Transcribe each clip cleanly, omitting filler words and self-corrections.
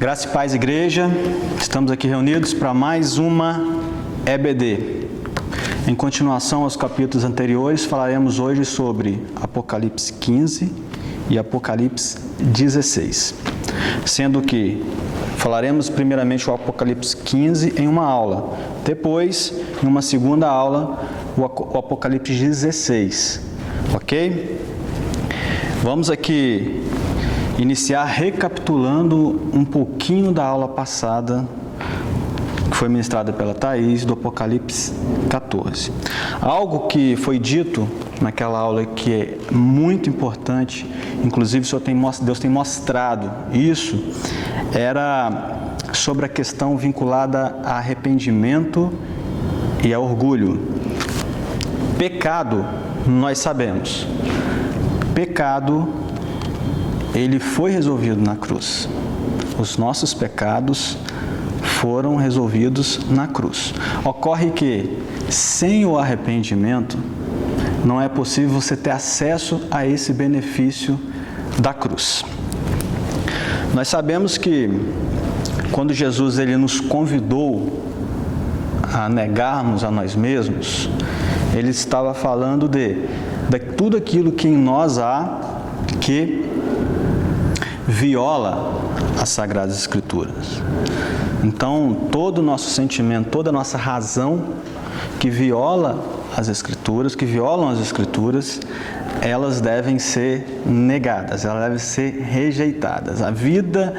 Graça e paz, igreja. Estamos aqui reunidos para mais uma EBD. Em continuação aos capítulos anteriores, falaremos hoje sobre Apocalipse 15 e Apocalipse 16. Sendo que falaremos primeiramente o Apocalipse 15 em uma aula. Depois, em uma segunda aula, o Apocalipse 16. Ok? Vamos aqui iniciar recapitulando um pouquinho da aula passada, que foi ministrada pela Thaís, do Apocalipse 14. Algo que foi dito naquela aula que é muito importante, inclusive Deus tem mostrado isso, era sobre a questão vinculada a arrependimento e a orgulho. Pecado, nós sabemos. Pecado, ele foi resolvido na cruz. Os nossos pecados foram resolvidos na cruz. Ocorre que, sem o arrependimento, não é possível você ter acesso a esse benefício da cruz. Nós sabemos que, quando Jesus ele nos convidou a negarmos a nós mesmos, ele estava falando de tudo aquilo que em nós há que viola as Sagradas Escrituras. Então, todo o nosso sentimento, toda a nossa razão que viola as Escrituras, que violam as Escrituras, elas devem ser negadas, elas devem ser rejeitadas. A vida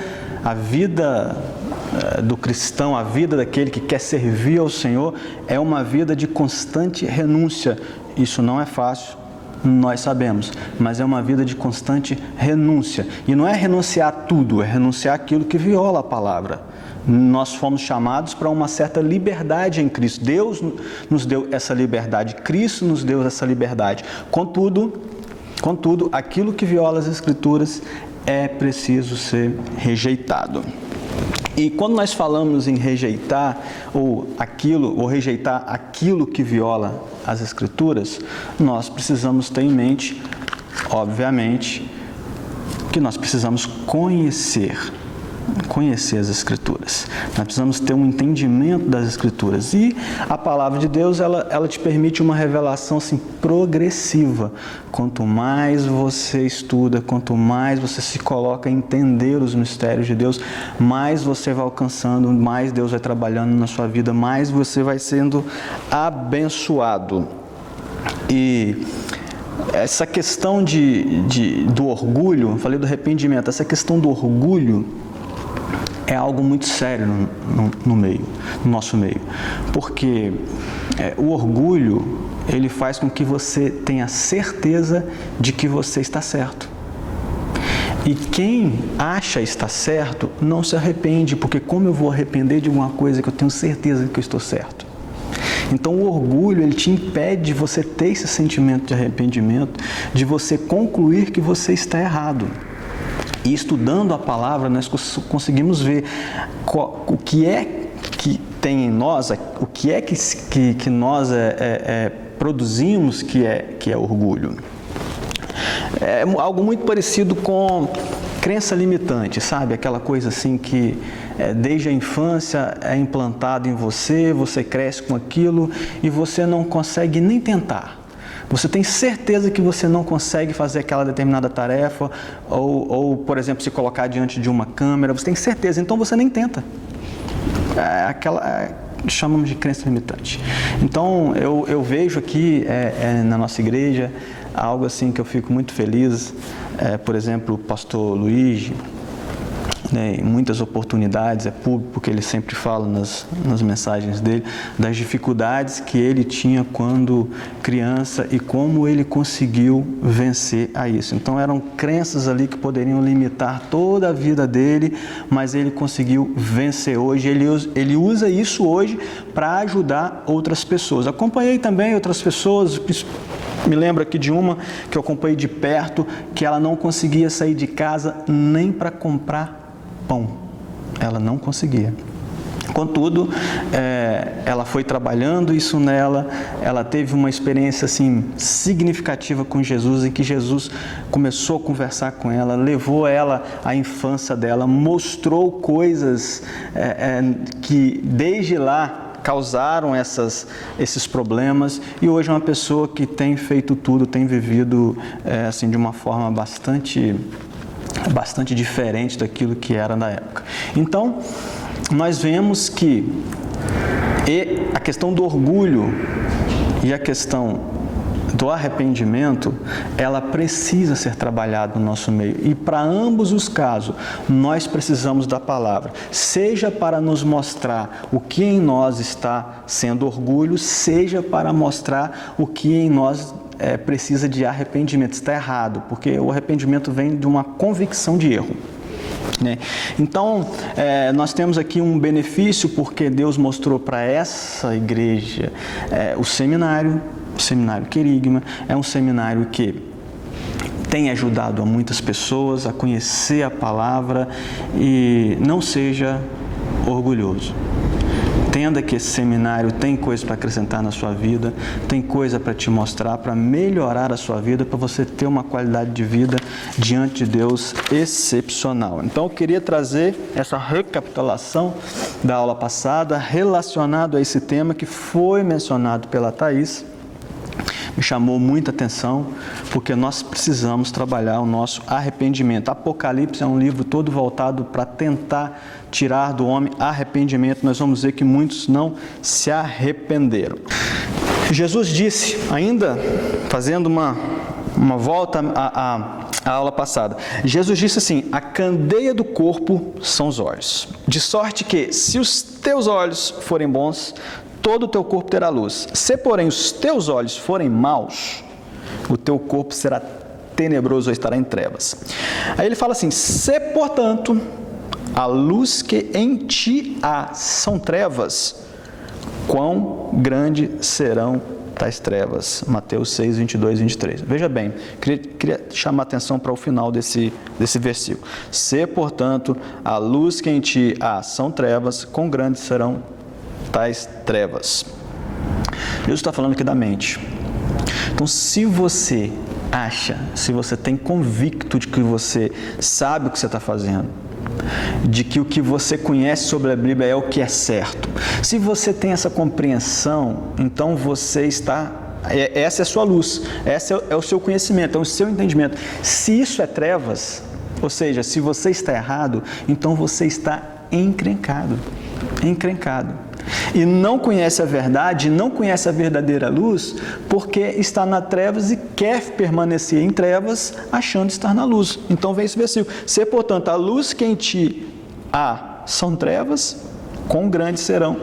do cristão, a vida daquele que quer servir ao Senhor, é uma vida de constante renúncia. Isso não é fácil, nós sabemos, mas é uma vida de constante renúncia. E não é renunciar a tudo, é renunciar aquilo que viola a palavra. Nós fomos chamados para uma certa liberdade em Cristo. Deus nos deu essa liberdade, Cristo nos deu essa liberdade. Contudo, aquilo que viola as Escrituras é preciso ser rejeitado. E quando nós falamos em rejeitar ou rejeitar aquilo que viola as Escrituras, nós precisamos ter em mente, obviamente, que nós precisamos conhecer as Escrituras. Nós precisamos ter um entendimento das Escrituras. E a palavra de Deus, ela te permite uma revelação assim, progressiva. Quanto mais você estuda, quanto mais você se coloca a entender os mistérios de Deus, mais você vai alcançando, mais Deus vai trabalhando na sua vida, mais você vai sendo abençoado. E essa questão do orgulho, falei do arrependimento, essa questão do orgulho é algo muito sério no nosso meio, porque o orgulho, ele faz com que você tenha certeza de que você está certo. E quem acha estar certo, não se arrepende, porque como eu vou arrepender de uma coisa que eu tenho certeza que eu estou certo? Então o orgulho, ele te impede de você ter esse sentimento de arrependimento, de você concluir que você está errado. E estudando a palavra, nós conseguimos ver o que é que tem em nós, o que é que nós produzimos que é orgulho. É algo muito parecido com crença limitante, sabe? Aquela coisa assim que desde a infância é implantado em você, você cresce com aquilo e você não consegue nem tentar. Você tem certeza que você não consegue fazer aquela determinada tarefa ou, por exemplo, se colocar diante de uma câmera, você tem certeza, então você nem tenta. Chamamos de crença limitante. Então, eu vejo aqui na nossa igreja algo assim que eu fico muito feliz. Por exemplo, o pastor Luiz, em muitas oportunidades, é público, porque ele sempre fala nas mensagens dele, das dificuldades que ele tinha quando criança e como ele conseguiu vencer a isso. Então eram crenças ali que poderiam limitar toda a vida dele, mas ele conseguiu vencer hoje. Ele usa isso hoje para ajudar outras pessoas. Acompanhei também outras pessoas, me lembro aqui de uma que eu acompanhei de perto, que ela não conseguia sair de casa nem para comprar pão. Ela não conseguia. Contudo, ela foi trabalhando isso nela, ela teve uma experiência assim significativa com Jesus, em que Jesus começou a conversar com ela, levou ela à infância dela, mostrou coisas que desde lá causaram esses problemas, e hoje é uma pessoa que tem feito tudo, tem vivido assim de uma forma bastante diferente daquilo que era na época. Então, nós vemos que a questão do orgulho e a questão do arrependimento, ela precisa ser trabalhada no nosso meio. E para ambos os casos, nós precisamos da palavra. Seja para nos mostrar o que em nós está sendo orgulho, seja para mostrar o que em nós precisa de arrependimento. Está errado, porque o arrependimento vem de uma convicção de erro. Então, nós temos aqui um benefício, porque Deus mostrou para essa igreja o seminário Querigma. É um seminário que tem ajudado a muitas pessoas a conhecer a palavra. E não seja orgulhoso. Entenda que esse seminário tem coisa para acrescentar na sua vida, tem coisa para te mostrar, para melhorar a sua vida, para você ter uma qualidade de vida diante de Deus excepcional. Então, eu queria trazer essa recapitulação da aula passada relacionado a esse tema que foi mencionado pela Thaís. Me chamou muita atenção, porque nós precisamos trabalhar o nosso arrependimento. Apocalipse é um livro todo voltado para tentar tirar do homem arrependimento. Nós vamos ver que muitos não se arrependeram. Jesus disse, ainda fazendo uma volta à aula passada, Jesus disse assim: a candeia do corpo são os olhos, de sorte que, se os teus olhos forem bons, todo o teu corpo terá luz. Se, porém, os teus olhos forem maus, o teu corpo será tenebroso ou estará em trevas. Aí ele fala assim: se, portanto, a luz que em ti há são trevas, quão grandes serão tais trevas. Mateus 6, 22 e 23. Veja bem, queria chamar a atenção para o final desse versículo. Se, portanto, a luz que em ti há são trevas, quão grandes serão tais trevas. Deus está falando aqui da mente. Então, se você tem convicto de que você sabe o que você está fazendo, de que o que você conhece sobre a Bíblia é o que é certo, se você tem essa compreensão, então você está, essa é a sua luz, esse é o seu conhecimento, é o seu entendimento. Se isso é trevas, ou seja, se você está errado, então você está encrencado. E não conhece a verdade, não conhece a verdadeira luz, porque está nas trevas e quer permanecer em trevas, achando estar na luz. Então vem esse versículo: se, portanto, a luz que em ti há são trevas, quão grandes serão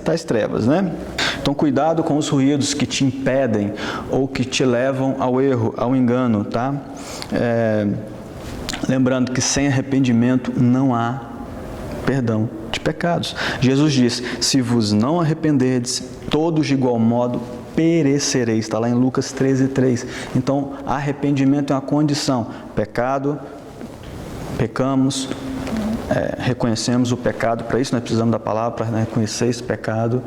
tais trevas, né? Então, cuidado com os ruídos que te impedem ou que te levam ao erro, ao engano, tá? Lembrando que sem arrependimento não há perdão de pecados. Jesus disse: se vos não arrependerdes, todos de igual modo perecereis. Está lá em Lucas 13:3. Então, arrependimento é uma condição. Pecamos, reconhecemos o pecado. Para isso nós precisamos da palavra, para reconhecer esse pecado,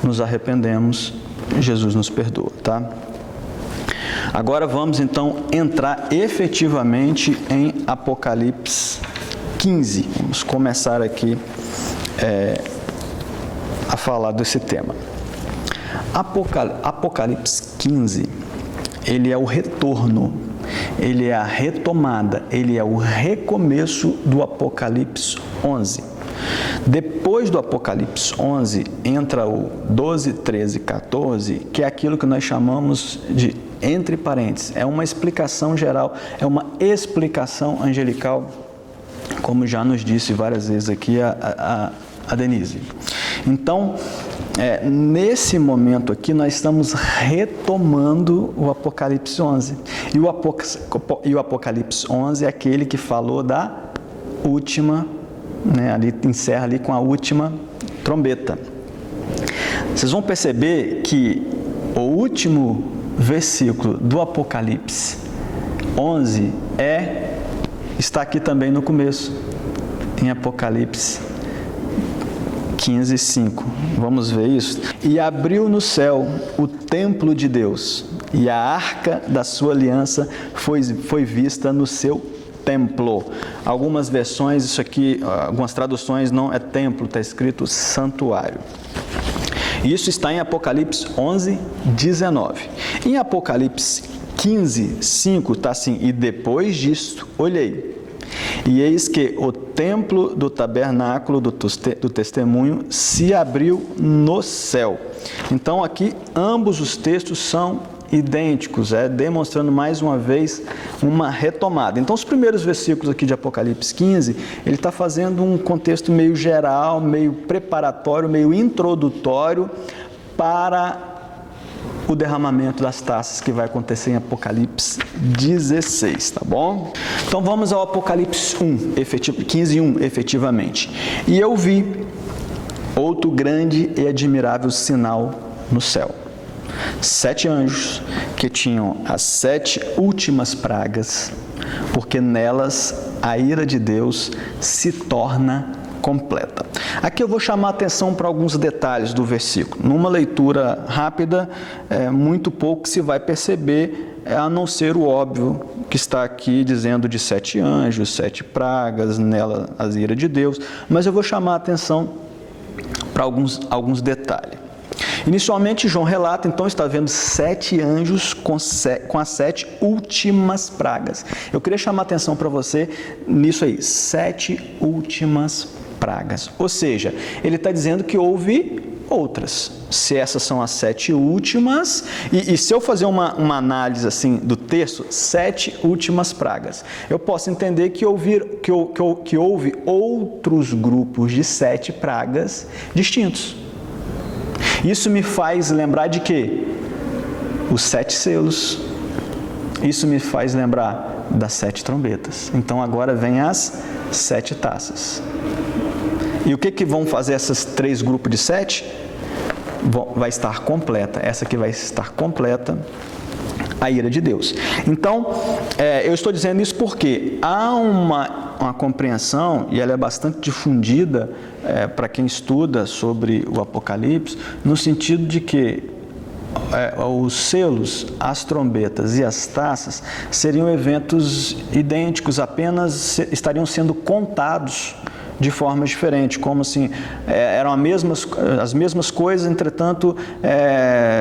nos arrependemos, Jesus nos perdoa, tá? Agora vamos então entrar efetivamente em Apocalipse 15. Vamos começar aqui a falar desse tema. Apocalipse 15, ele é o retorno, ele é a retomada, ele é o recomeço do Apocalipse 11. Depois do Apocalipse 11, entra o 12, 13 e 14, que é aquilo que nós chamamos de entre parênteses. É uma explicação geral, é uma explicação angelical, como já nos disse várias vezes aqui a Denise. Então, nesse momento aqui, nós estamos retomando o Apocalipse 11. E o Apocalipse 11 é aquele que falou da última, ali encerra ali com a última trombeta. Vocês vão perceber que o último versículo do Apocalipse 11 está aqui também no começo, em Apocalipse 15:5. Vamos ver isso? E abriu no céu o templo de Deus, e a arca da sua aliança foi vista no seu templo. Algumas versões, isso aqui, algumas traduções não é templo, está escrito santuário. Isso está em Apocalipse 11:19. Em Apocalipse 15:5 está assim: e depois disto olhei, e eis que o templo do tabernáculo do testemunho se abriu no céu. Então aqui ambos os textos são idênticos, demonstrando mais uma vez uma retomada. Então os primeiros versículos aqui de Apocalipse 15, ele está fazendo um contexto meio geral, meio preparatório, meio introdutório para o derramamento das taças que vai acontecer em Apocalipse 16, tá bom? Então vamos ao Apocalipse 15:1, efetivamente. E eu vi outro grande e admirável sinal no céu: 7 anjos que tinham as 7 últimas pragas, porque nelas a ira de Deus se torna completa. Aqui eu vou chamar a atenção para alguns detalhes do versículo. Numa leitura rápida, muito pouco se vai perceber, a não ser o óbvio que está aqui dizendo de 7 anjos, 7 pragas, nela a ira de Deus, mas eu vou chamar a atenção para alguns detalhes. Inicialmente, João relata, então, está vendo 7 anjos com as 7 últimas pragas. Eu queria chamar a atenção para você nisso aí, 7 últimas pragas. Ou seja, ele está dizendo que houve outras. Se essas são as 7 últimas, e se eu fazer uma análise assim do texto, 7 últimas pragas, eu posso entender que houve outros grupos de 7 pragas distintos. Isso me faz lembrar de quê? Os 7 selos. Isso me faz lembrar das 7 trombetas. Então agora vem as 7 taças. E o que vão fazer esses 3 grupos de 7? Vai estar completa. Essa aqui vai estar completa, a ira de Deus. Então, eu estou dizendo isso porque há uma compreensão, e ela é bastante difundida para quem estuda sobre o Apocalipse, no sentido de que os selos, as trombetas e as taças seriam eventos idênticos, apenas estariam sendo contados de forma diferente, como assim, eram as mesmas coisas, entretanto,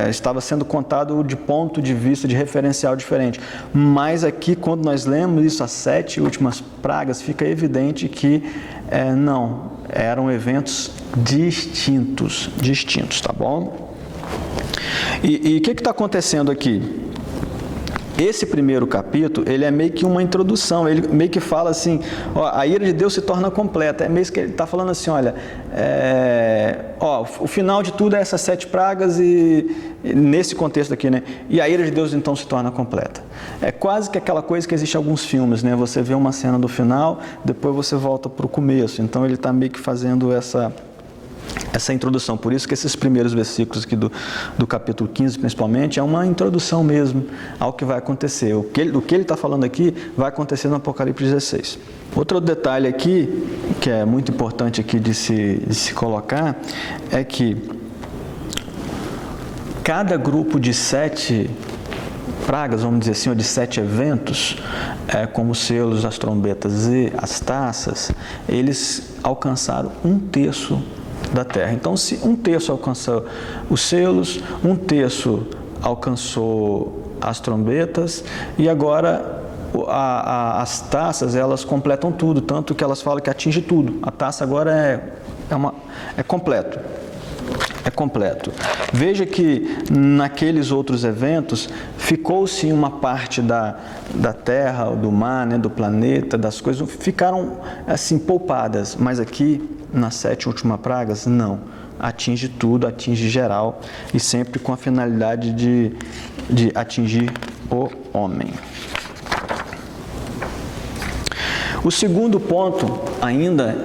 estava sendo contado de ponto de vista, de referencial diferente. Mas aqui, quando nós lemos isso, as 7 últimas pragas, fica evidente que não, eram eventos distintos, tá bom? E o que está acontecendo aqui? Esse primeiro capítulo, ele é meio que uma introdução, ele meio que fala assim, a ira de Deus se torna completa, é meio que ele está falando assim, olha, o final de tudo é essas 7 pragas e nesse contexto aqui, né, e a ira de Deus então se torna completa. É quase que aquela coisa que existe em alguns filmes, né, você vê uma cena do final, depois você volta para o começo, então ele está meio que fazendo essa introdução. Por isso que esses primeiros versículos aqui do capítulo 15, principalmente, é uma introdução mesmo ao que vai acontecer. O que ele está falando aqui vai acontecer no Apocalipse 16. Outro detalhe aqui, que é muito importante aqui de se colocar, é que cada grupo de 7 pragas, vamos dizer assim, ou de 7 eventos, como os selos, as trombetas e as taças, eles alcançaram 1/3 da terra. Então, se 1/3 alcançou os selos, 1/3 alcançou as trombetas, e agora as taças, elas completam tudo, tanto que elas falam que atinge tudo. A taça agora é completo. É completo. Veja que naqueles outros eventos ficou-se uma parte da terra, do mar, né, do planeta, das coisas, ficaram assim poupadas, mas aqui nas 7 últimas pragas, não. Atinge tudo, atinge geral e sempre com a finalidade de atingir o homem. O segundo ponto ainda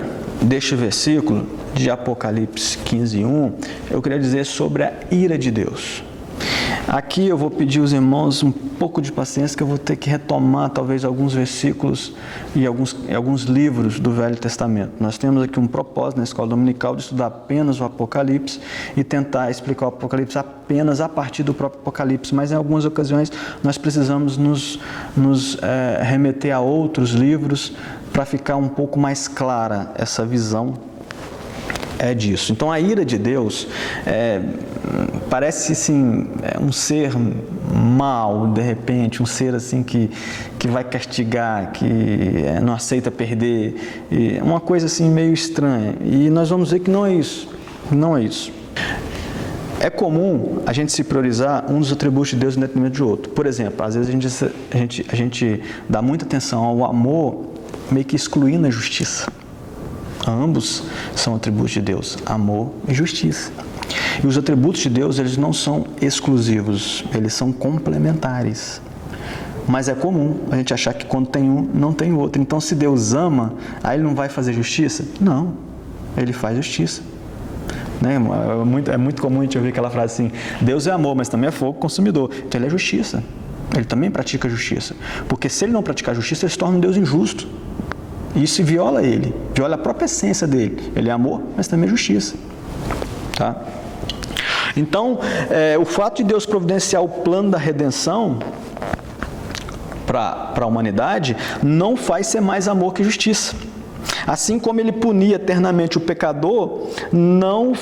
deste versículo de Apocalipse 15:1, eu queria dizer sobre a ira de Deus. Aqui eu vou pedir aos irmãos um pouco de paciência, que eu vou ter que retomar talvez alguns versículos e alguns livros do Velho Testamento. Nós temos aqui um propósito na escola dominical de estudar apenas o Apocalipse e tentar explicar o Apocalipse apenas a partir do próprio Apocalipse, mas em algumas ocasiões nós precisamos nos remeter a outros livros para ficar um pouco mais clara essa visão disso. Então a ira de Deus parece assim, um ser mau, de repente, um ser assim que vai castigar, que não aceita perder, uma coisa assim meio estranha. E nós vamos ver que não é isso, não é isso. É comum a gente se priorizar um dos atributos de Deus em detrimento de outro. Por exemplo, às vezes a gente dá muita atenção ao amor, meio que excluindo a justiça. Ambos são atributos de Deus, amor e justiça. E os atributos de Deus, eles não são exclusivos, eles são complementares. Mas é comum a gente achar que quando tem um, não tem o outro. Então, se Deus ama, aí ele não vai fazer justiça? Não, ele faz justiça. Né? É muito comum a gente ouvir aquela frase assim, Deus é amor, mas também é fogo consumidor. Então, ele é justiça. Ele também pratica justiça. Porque se ele não praticar justiça, ele se torna um Deus injusto. E isso viola ele, viola a própria essência dele. Ele é amor, mas também é justiça. Tá? Então, o fato de Deus providenciar o plano da redenção para a humanidade não faz ser mais amor que justiça. Assim como ele punir eternamente o pecador, não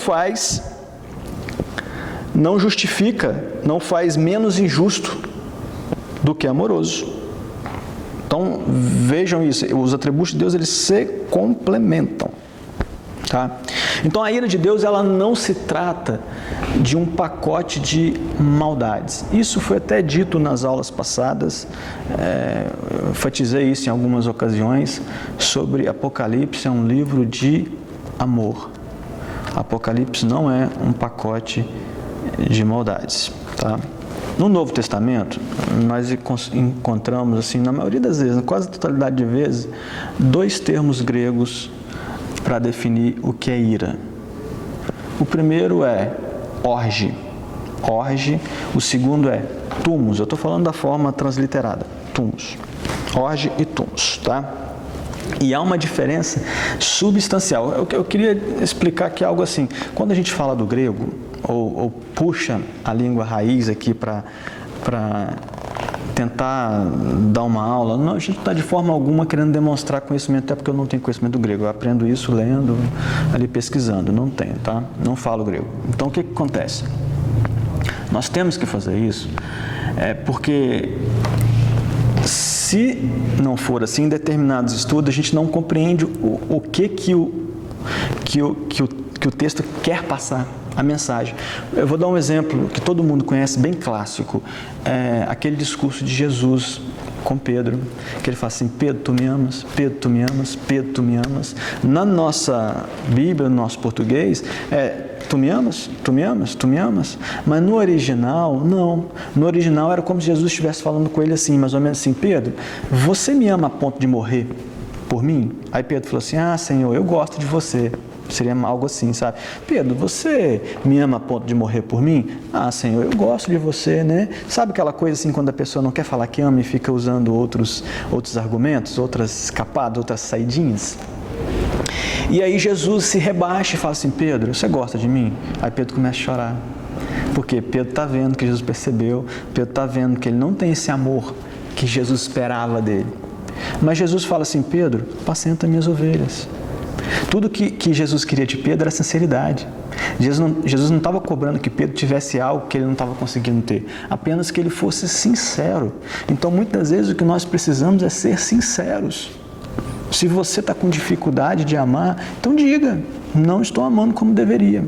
justifica, não faz menos injusto do que amoroso. Então, vejam isso, os atributos de Deus, eles se complementam. Tá? Então, a ira de Deus, ela não se trata de um pacote de maldades. Isso foi até dito nas aulas passadas, eu enfatizei isso em algumas ocasiões, sobre Apocalipse é um livro de amor. Apocalipse não é um pacote de maldades. Tá? No Novo Testamento, nós encontramos, assim, na maioria das vezes, na quase totalidade de vezes, dois termos gregos para definir o que é ira. O primeiro é orge, o segundo é tumos. Eu estou falando da forma transliterada, tumos, orge e tumos, tá? E há uma diferença substancial. Eu queria explicar aqui algo assim, quando a gente fala do grego, ou puxa a língua raiz aqui para tentar dar uma aula, não, a gente não está de forma alguma querendo demonstrar conhecimento, até porque eu não tenho conhecimento do grego, eu aprendo isso lendo, ali pesquisando, não tenho, tá? Não falo grego. Então o que acontece? Nós temos que fazer isso, porque se não for assim, em determinados estudos, a gente não compreende o que o texto quer passar, a mensagem. Eu vou dar um exemplo que todo mundo conhece, bem clássico, aquele discurso de Jesus com Pedro, que ele fala assim, Pedro, tu me amas? Pedro, tu me amas? Pedro, tu me amas? Na nossa Bíblia, no nosso português, tu me amas? Tu me amas? Tu me amas? Mas no original, não. No original era como se Jesus estivesse falando com ele assim, mais ou menos assim, Pedro, você me ama a ponto de morrer por mim? Aí Pedro falou assim, Senhor, eu gosto de você. Seria algo assim, sabe? Pedro, você me ama a ponto de morrer por mim? Senhor, eu gosto de você, né? Sabe aquela coisa assim, quando a pessoa não quer falar que ama e fica usando outros argumentos, outras escapadas, outras saidinhas? E aí Jesus se rebaixa e fala assim, Pedro, você gosta de mim? Aí Pedro começa a chorar. Porque Pedro está vendo que Jesus percebeu, Pedro está vendo que ele não tem esse amor que Jesus esperava dele. Mas Jesus fala assim, Pedro, apacenta minhas ovelhas. Tudo que Jesus queria de Pedro era sinceridade. Jesus não estava cobrando que Pedro tivesse algo que ele não estava conseguindo ter, apenas que ele fosse sincero. Então, muitas vezes, o que nós precisamos é ser sinceros. Se você está com dificuldade de amar, então diga, não estou amando como deveria.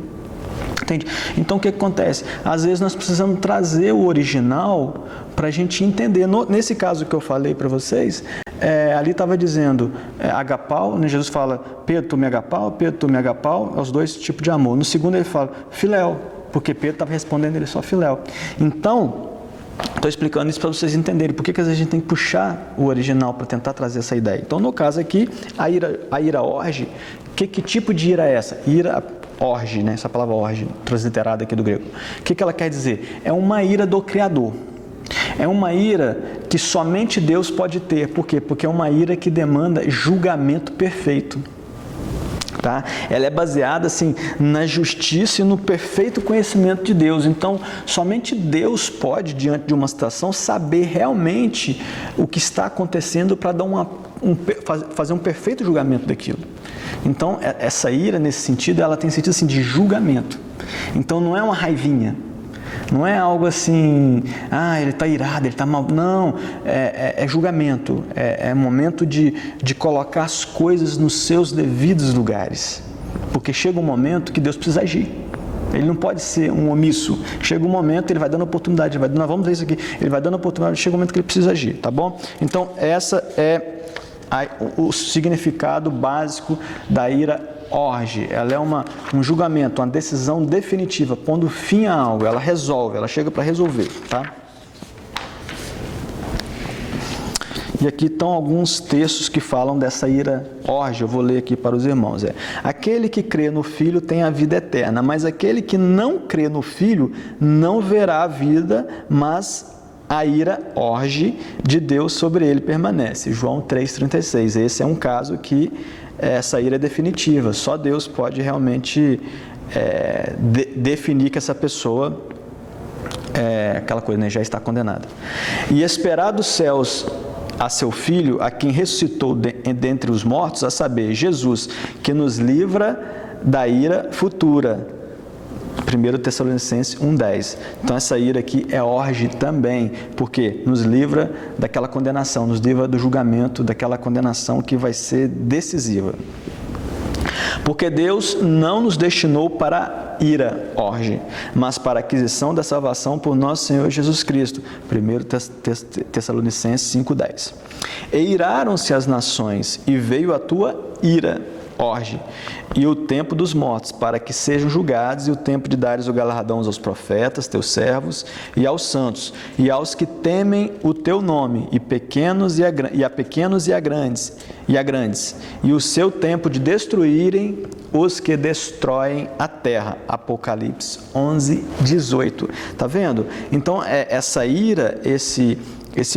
Entende? Então, o que acontece? Às vezes, nós precisamos trazer o original para a gente entender. Nesse caso que eu falei para vocês, ali estava dizendo agapau, né? Jesus fala, Pedro, tu me agapau, Pedro, tu me agapau, é os dois tipos de amor. No segundo ele fala, filéu, porque Pedro estava respondendo ele só filéu. Então, estou explicando isso para vocês entenderem, porque que às vezes a gente tem que puxar o original para tentar trazer essa ideia. Então, no caso aqui, a ira orge, que tipo de ira é essa? Ira orge, né? Essa palavra orge, transliterada aqui do grego. O que ela quer dizer? É uma ira do Criador. É uma ira que somente Deus pode ter. Por quê? Porque é uma ira que demanda julgamento perfeito. Tá? Ela é baseada assim, na justiça e no perfeito conhecimento de Deus. Então, somente Deus pode, diante de uma situação, saber realmente o que está acontecendo para dar fazer um perfeito julgamento daquilo. Então, essa ira, nesse sentido, ela tem sentido assim, de julgamento. Então, não é uma raivinha. Não é algo assim, ele está irado, ele está mal. Não, é julgamento, é momento de colocar as coisas nos seus devidos lugares. Porque chega um momento que Deus precisa agir. Ele não pode ser um omisso. Chega um momento, ele vai dando oportunidade, nós vamos ver isso aqui, ele vai dando oportunidade, chega um momento que ele precisa agir, tá bom? Então, essa é o significado básico da ira orge. Ela é um julgamento, uma decisão definitiva, pondo fim a algo, ela resolve, ela chega para resolver, tá? E aqui estão alguns textos que falam dessa ira orge, eu vou ler aqui para os irmãos. Aquele que crê no Filho tem a vida eterna, mas aquele que não crê no Filho não verá a vida, mas a ira orge de Deus sobre ele permanece. João 3,36. Esse é um caso que essa ira é definitiva. Só Deus pode realmente definir que essa pessoa, aquela coisa, né, já está condenada. E esperar dos céus a seu Filho, a quem ressuscitou dentre os mortos, a saber, Jesus, que nos livra da ira futura. 1 Tessalonicenses 1,10. Então essa ira aqui é orge também, porque nos livra daquela condenação, nos livra do julgamento, daquela condenação que vai ser decisiva. Porque Deus não nos destinou para ira, orge, mas para a aquisição da salvação por nosso Senhor Jesus Cristo. 1 Tessalonicenses 5,10. E iraram-se as nações, e veio a tua ira, orge, e o tempo dos mortos, para que sejam julgados, e o tempo de dares o galardão aos profetas, teus servos, e aos santos, e aos que temem o teu nome, e a pequenos e a grandes, e o seu tempo de destruírem os que destroem a terra. Apocalipse 11:18. Tá vendo? Então, essa ira, esse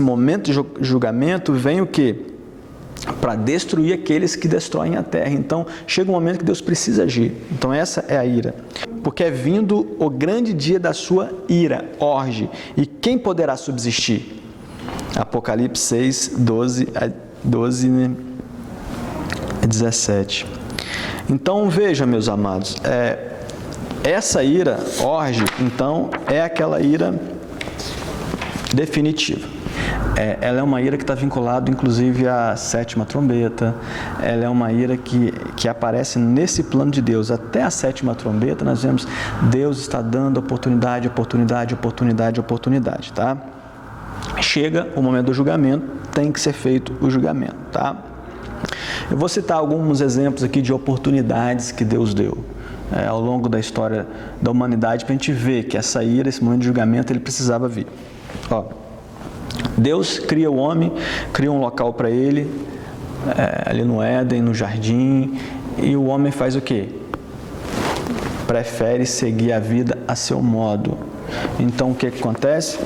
momento de julgamento vem o quê? Para destruir aqueles que destroem a terra. Então, chega um momento que Deus precisa agir. Então, essa é a ira. Porque é vindo o grande dia da sua ira, orge. E quem poderá subsistir? Apocalipse 6, 12 a 17. Então, veja, meus amados, essa ira, orge, então, é aquela ira definitiva. Ela é uma ira que está vinculada, inclusive, à sétima trombeta. Ela é uma ira que aparece nesse plano de Deus. Até a sétima trombeta, nós vemos Deus está dando oportunidade, tá? Chega o momento do julgamento, tem que ser feito o julgamento, tá? Eu vou citar alguns exemplos aqui de oportunidades que Deus deu ao longo da história da humanidade, para a gente ver que essa ira, esse momento de julgamento, ele precisava vir. Deus cria o homem, cria um local para ele, ali no Éden, no jardim, e o homem faz o quê? Prefere seguir a vida a seu modo. Então, o que acontece?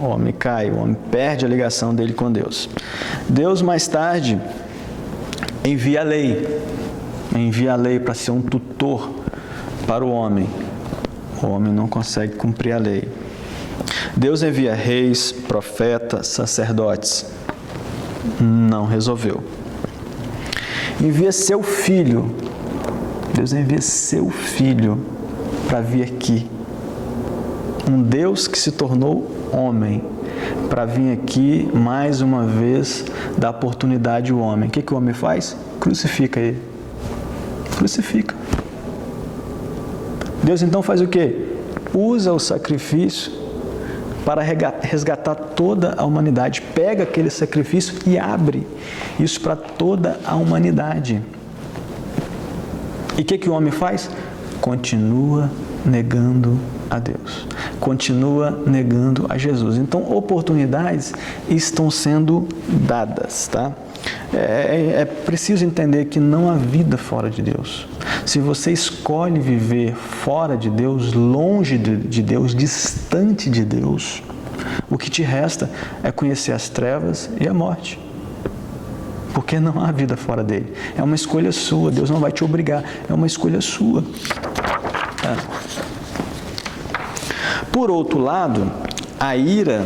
O homem cai, o homem perde a ligação dele com Deus. Deus, mais tarde, envia a lei para ser um tutor para o homem. O homem não consegue cumprir a lei. Deus envia reis, profetas, sacerdotes. Não resolveu. Envia seu filho. Deus envia seu filho para vir aqui. Um Deus que se tornou homem, para vir aqui mais uma vez dar oportunidade ao homem. O que o homem faz? Crucifica ele. Crucifica. Deus então faz o quê? Usa o sacrifício para resgatar toda a humanidade. Pega aquele sacrifício e abre isso para toda a humanidade. E o que o homem faz? Continua negando a Deus. Continua negando a Jesus. Então, oportunidades estão sendo dadas, tá? É preciso entender que não há vida fora de Deus. se você escolhe viver fora de Deus, longe de Deus, distante de Deus, o que te resta é conhecer as trevas e a morte. Porque não há vida fora dele. É uma escolha sua. Deus não vai te obrigar. É uma escolha sua. Por outro lado, a ira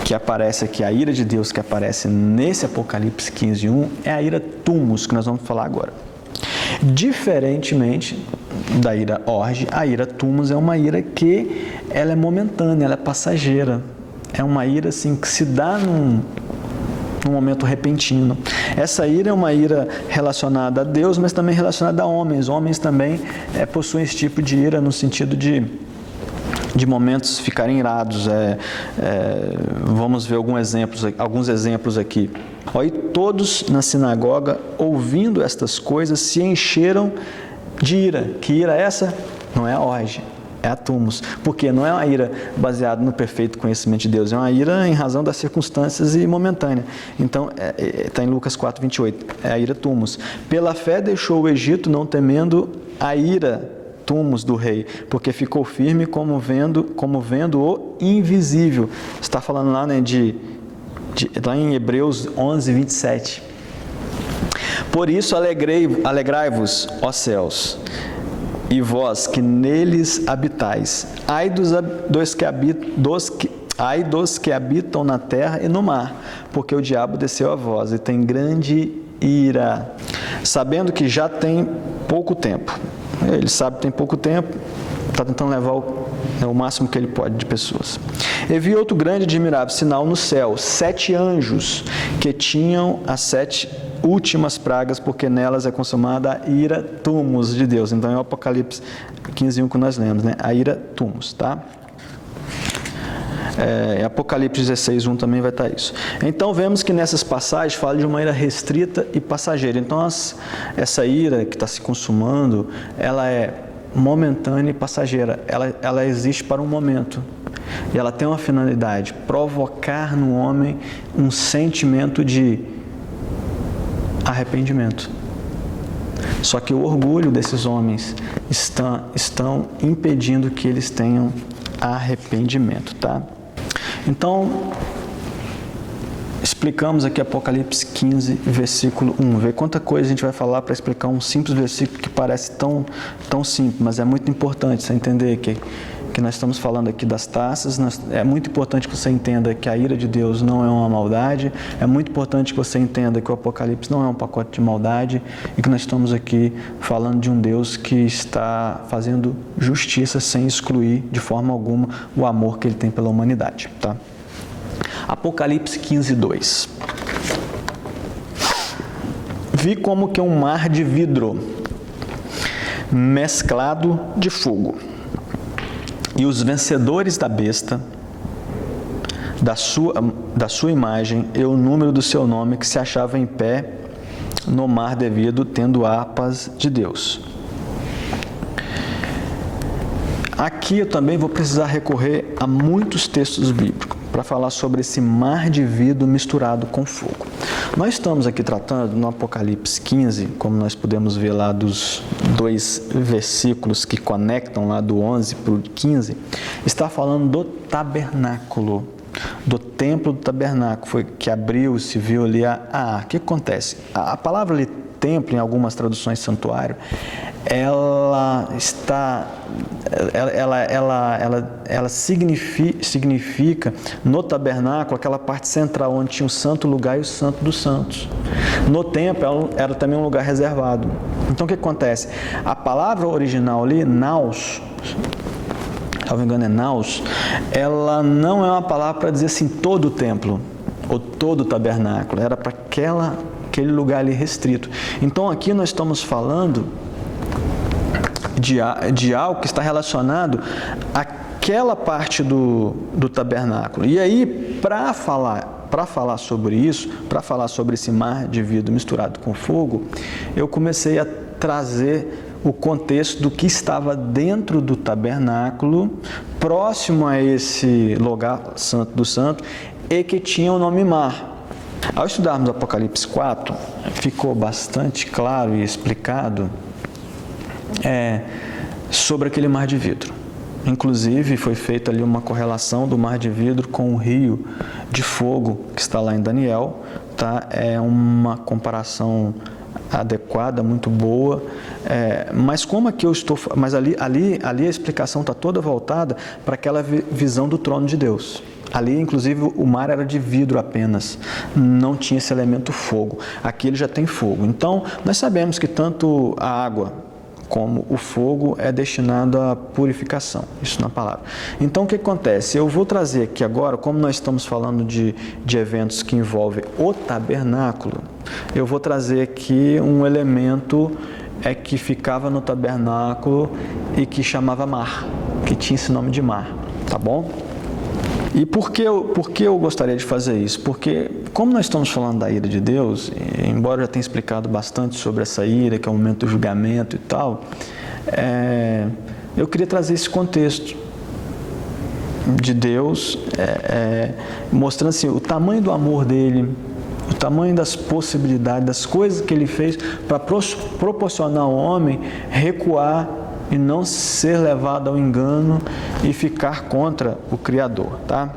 que aparece aqui, a ira de Deus que aparece nesse Apocalipse 15:1, é a ira Thumos, que nós vamos falar agora. Diferentemente da ira Orge, a ira Thumos é uma ira que ela é momentânea, ela é passageira. É uma ira assim, que se dá num momento repentino. Essa ira é uma ira relacionada a Deus, mas também relacionada a homens. Homens também possuem esse tipo de ira no sentido de momentos ficarem irados. Vamos ver alguns exemplos aqui. E todos na sinagoga, ouvindo estas coisas, se encheram de ira. Que ira é essa? Não é a Orge, é a Thumos. Porque não é uma ira baseada no perfeito conhecimento de Deus, é uma ira em razão das circunstâncias e momentânea. Então, está em Lucas 4:28, é a ira Thumos. Pela fé deixou o Egito, não temendo a ira Thumos do rei, porque ficou firme como vendo o invisível. Está falando lá, né, lá em Hebreus 11:27. Por isso alegrai-vos, ó céus, e vós que neles habitais. Ai dos que habitam na terra e no mar, porque o diabo desceu a vós e tem grande ira, sabendo que já tem pouco tempo. Ele sabe que tem pouco tempo, está tentando levar o máximo que ele pode de pessoas. E vi outro grande e admirável sinal no céu, 7 anjos que tinham as 7 últimas pragas, porque nelas é consumada a ira Thumos de Deus. Então é o Apocalipse 15:1 que nós lemos, né? A ira Thumos, tá? Apocalipse 16:1 também vai estar isso. Então vemos que nessas passagens fala de uma ira restrita e passageira. Então essa ira que está se consumando, ela é momentânea e passageira. Ela existe para um momento. E ela tem uma finalidade: provocar no homem um sentimento de arrependimento. Só que o orgulho desses homens estão impedindo que eles tenham arrependimento, tá? Então, explicamos aqui Apocalipse 15, versículo 1. Vê quanta coisa a gente vai falar para explicar um simples versículo que parece tão simples, mas é muito importante você entender que nós estamos falando aqui das taças. É muito importante que você entenda que a ira de Deus não é uma maldade. É muito importante que você entenda que o Apocalipse não é um pacote de maldade e que nós estamos aqui falando de um Deus que está fazendo justiça sem excluir de forma alguma o amor que Ele tem pela humanidade, tá? Apocalipse 15:2. Vi como que um mar de vidro mesclado de fogo, e os vencedores da besta, da sua imagem e o número do seu nome, que se achava em pé no mar devido, tendo harpas de Deus. Aqui eu também vou precisar recorrer a muitos textos bíblicos para falar sobre esse mar de vidro misturado com fogo. Nós estamos aqui tratando no Apocalipse 15, como nós podemos ver lá dos 2 versículos que conectam lá do 11 para o 15, está falando do tabernáculo, do templo do tabernáculo, foi que abriu, se viu ali o que acontece? A palavra ali, templo, em algumas traduções santuário, ela significa no tabernáculo aquela parte central onde tinha o santo lugar e o santo dos santos. No templo era também um lugar reservado. Então o que acontece? A palavra original ali, naos, se não me engano é naos, ela não é uma palavra para dizer assim todo o templo ou todo o tabernáculo, era para aquele lugar ali restrito. Então aqui nós estamos falando de algo que está relacionado àquela parte do tabernáculo. E aí, para falar sobre isso, para falar sobre esse mar de vidro misturado com fogo, eu comecei a trazer o contexto do que estava dentro do tabernáculo, próximo a esse lugar santo do santo, e que tinha o nome mar. Ao estudarmos Apocalipse 4, ficou bastante claro e explicado sobre aquele mar de vidro. Inclusive, foi feita ali uma correlação do mar de vidro com o rio de fogo que está lá em Daniel, tá? É uma comparação adequada, muito boa, mas como é que eu estou... Mas ali a explicação está toda voltada para aquela visão do trono de Deus. Ali, inclusive, o mar era de vidro apenas, não tinha esse elemento fogo. Aqui ele já tem fogo. Então, nós sabemos que tanto a água como o fogo é destinado à purificação, isso na palavra. Então, o que acontece? Eu vou trazer aqui agora, como nós estamos falando de eventos que envolvem o tabernáculo, eu vou trazer aqui um elemento que ficava no tabernáculo e que chamava mar, que tinha esse nome de mar, tá bom? E por que eu gostaria de fazer isso? Porque, como nós estamos falando da ira de Deus, embora eu já tenha explicado bastante sobre essa ira, que é o momento do julgamento e tal, eu queria trazer esse contexto de Deus, mostrando assim, o tamanho do amor dele, o tamanho das possibilidades, das coisas que ele fez para proporcionar ao homem recuar e não ser levado ao engano e ficar contra o Criador, tá?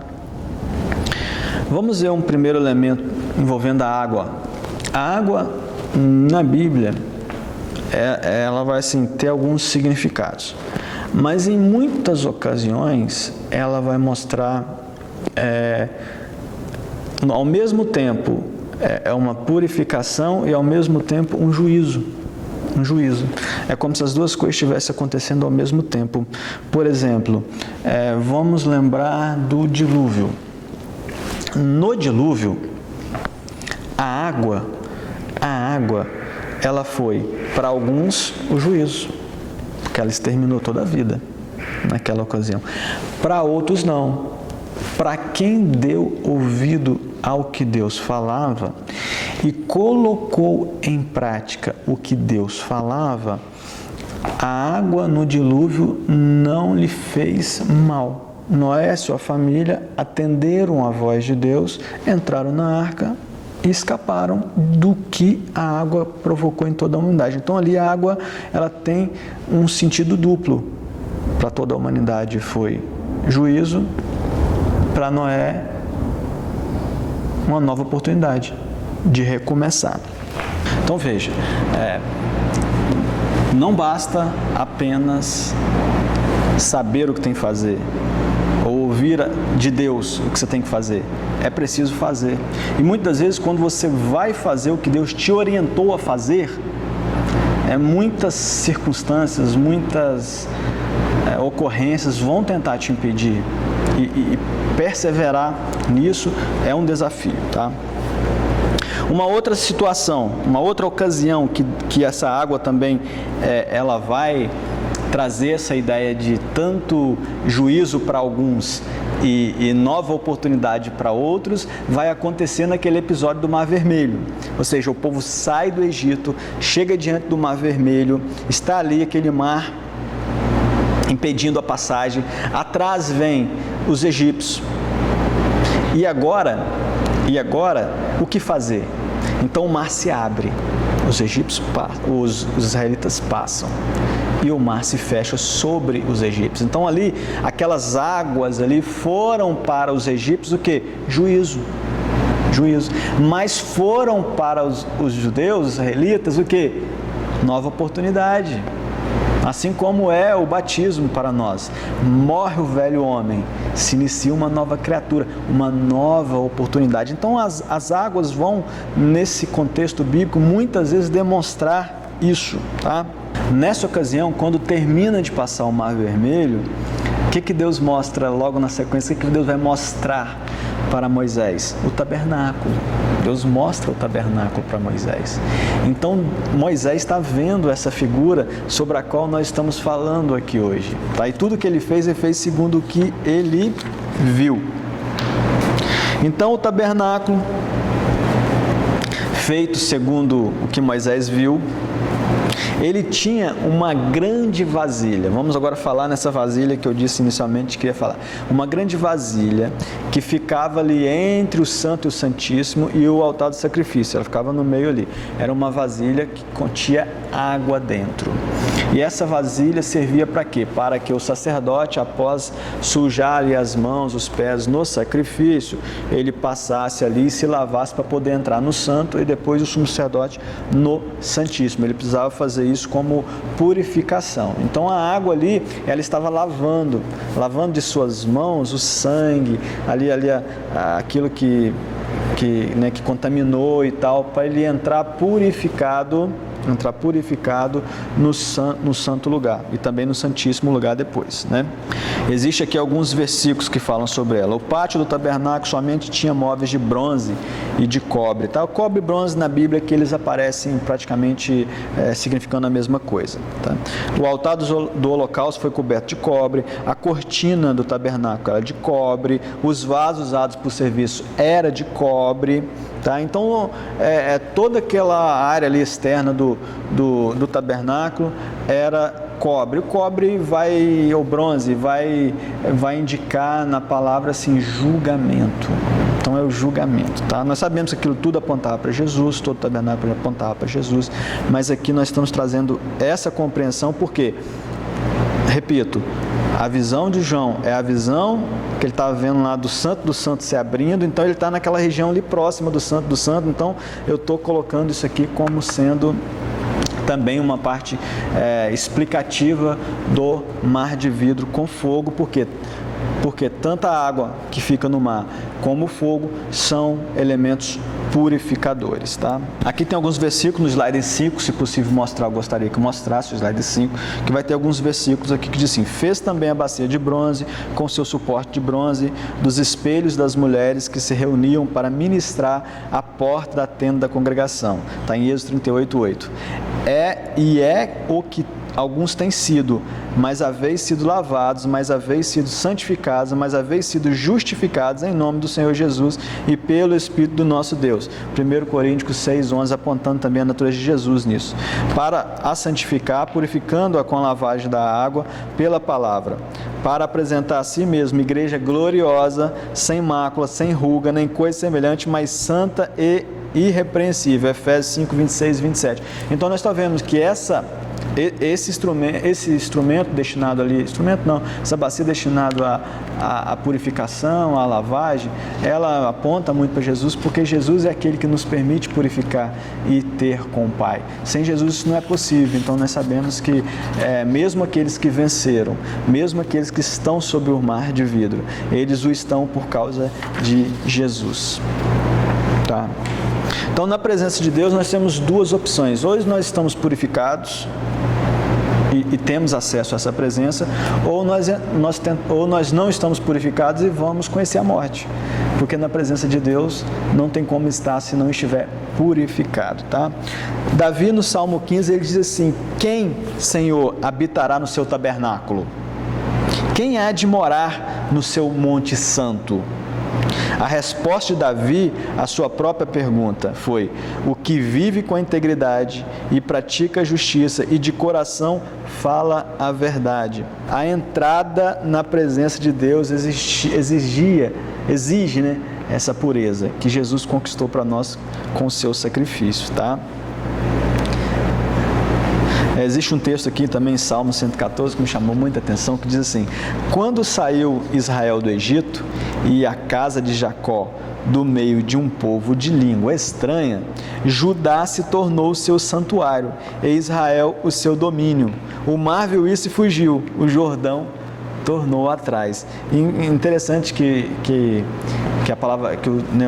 Vamos ver um primeiro elemento envolvendo a água. A água, na Bíblia, ela vai assim, ter alguns significados, mas em muitas ocasiões ela vai mostrar, ao mesmo tempo, uma purificação e ao mesmo tempo um juízo. Um juízo. É como se as duas coisas estivessem acontecendo ao mesmo tempo. Por exemplo, vamos lembrar do dilúvio. No dilúvio, a água, ela foi, para alguns, o juízo, porque ela exterminou toda a vida naquela ocasião. Para outros, não. Para quem deu ouvido ao que Deus falava e colocou em prática o que Deus falava, a água no dilúvio não lhe fez mal. Noé e sua família atenderam a voz de Deus, entraram na arca e escaparam do que a água provocou em toda a humanidade. Então ali a água ela tem um sentido duplo. Para toda a humanidade foi juízo, para Noé uma nova oportunidade de recomeçar. Então veja, não basta apenas saber o que tem que fazer, ou ouvir de Deus o que você tem que fazer. É preciso fazer. E muitas vezes quando você vai fazer o que Deus te orientou a fazer, muitas circunstâncias, muitas ocorrências vão tentar te impedir. E perseverar nisso é um desafio, tá? Uma outra situação, uma outra ocasião que essa água também ela vai trazer essa ideia de tanto juízo para alguns e nova oportunidade para outros, vai acontecer naquele episódio do Mar Vermelho. Ou seja, o povo sai do Egito, chega diante do Mar Vermelho, está ali aquele mar impedindo a passagem, atrás vem os egípcios. E agora, o que fazer? Então o mar se abre, os egípcios os israelitas passam e o mar se fecha sobre os egípcios. Então ali, aquelas águas ali foram para os egípcios o quê? Juízo. Mas foram para os judeus, os israelitas, o quê? Nova oportunidade. Assim como é o batismo para nós. Morre o velho homem, se inicia uma nova criatura, uma nova oportunidade. Então as águas vão, nesse contexto bíblico, muitas vezes demonstrar isso, tá? Nessa ocasião, quando termina de passar o Mar Vermelho, o que Deus mostra logo na sequência? O que Deus vai mostrar para Moisés? O tabernáculo. Deus mostra o tabernáculo para Moisés. Então, Moisés está vendo essa figura sobre a qual nós estamos falando aqui hoje. Tá? E tudo que ele fez segundo o que ele viu. Então, o tabernáculo, feito segundo o que Moisés viu, ele tinha uma grande vasilha. Vamos agora falar nessa vasilha que eu disse inicialmente que ia falar. Uma grande vasilha que ficava ali entre o Santo e o Santíssimo e o altar do sacrifício. Ela ficava no meio ali. Era uma vasilha que continha água dentro. E essa vasilha servia para quê? Para que o sacerdote, após sujar ali as mãos, os pés no sacrifício, ele passasse ali e se lavasse para poder entrar no santo e depois o sumo sacerdote no santíssimo. Ele precisava fazer isso como purificação. Então a água ali, ela estava lavando de suas mãos o sangue, aquilo que contaminou e tal, para ele entrar purificado no santo lugar e também no santíssimo lugar depois, né? Existe aqui alguns versículos que falam sobre ela. O pátio do tabernáculo somente tinha móveis de bronze e de cobre, tá? O cobre e bronze na Bíblia que eles aparecem praticamente significando a mesma coisa, tá? O altar do holocausto foi coberto de cobre, a cortina do tabernáculo era de cobre, os vasos usados para o serviço era de cobre, tá? Então, toda aquela área ali externa do tabernáculo era cobre. O cobre o bronze vai indicar na palavra assim, julgamento. Então é o julgamento, tá? Nós sabemos que aquilo tudo apontava para Jesus, todo o tabernáculo apontava para Jesus, mas aqui nós estamos trazendo essa compreensão porque, repito, a visão de João é a visão que ele estava vendo lá do santo se abrindo, então ele está naquela região ali próxima do santo, então eu estou colocando isso aqui como sendo também uma parte explicativa do mar de vidro com fogo, porque tanto a água que fica no mar como o fogo são elementos purificadores, tá? Aqui tem alguns versículos no slide 5, se possível mostrar, eu gostaria que mostrasse o slide 5, que vai ter alguns versículos aqui que diz assim: fez também a bacia de bronze, com seu suporte de bronze, dos espelhos das mulheres que se reuniam para ministrar à porta da tenda da congregação. Está em Êxodo 38:8. É o que alguns têm sido, mas haveis sido lavados, mas haveis sido santificados, mas haveis sido justificados em nome do Senhor Jesus e pelo Espírito do nosso Deus. 1 Coríntios 6:11, apontando também a natureza de Jesus nisso. Para a santificar, purificando-a com a lavagem da água pela palavra, para apresentar a si mesmo igreja gloriosa, sem mácula, sem ruga, nem coisa semelhante, mas santa e irrepreensível. Efésios 5:26 e 27. Então nós estamos vendo que esse instrumento destinado ali, essa bacia destinada à purificação, à lavagem, ela aponta muito para Jesus, porque Jesus é aquele que nos permite purificar e ter com o Pai. Sem Jesus isso não é possível. Então nós sabemos que mesmo aqueles que venceram, mesmo aqueles que estão sob o mar de vidro, eles o estão por causa de Jesus, tá? Então, na presença de Deus, nós temos duas opções. Ou nós estamos purificados e temos acesso a essa presença, ou nós não estamos purificados e vamos conhecer a morte. Porque na presença de Deus não tem como estar se não estiver purificado, tá? Davi, no Salmo 15, ele diz assim: quem, Senhor, habitará no seu tabernáculo? Quem há de morar no seu monte santo? A resposta de Davi à sua própria pergunta foi: o que vive com a integridade e pratica a justiça e de coração fala a verdade. A entrada na presença de Deus exige, né, essa pureza que Jesus conquistou para nós com o seu sacrifício, tá? Existe um texto aqui também em Salmo 114 que me chamou muita atenção, que diz assim: quando saiu Israel do Egito e a casa de Jacó do meio de um povo de língua estranha, Judá se tornou o seu santuário e Israel o seu domínio. O mar viu isso e fugiu, o Jordão tornou atrás. E interessante que a palavra,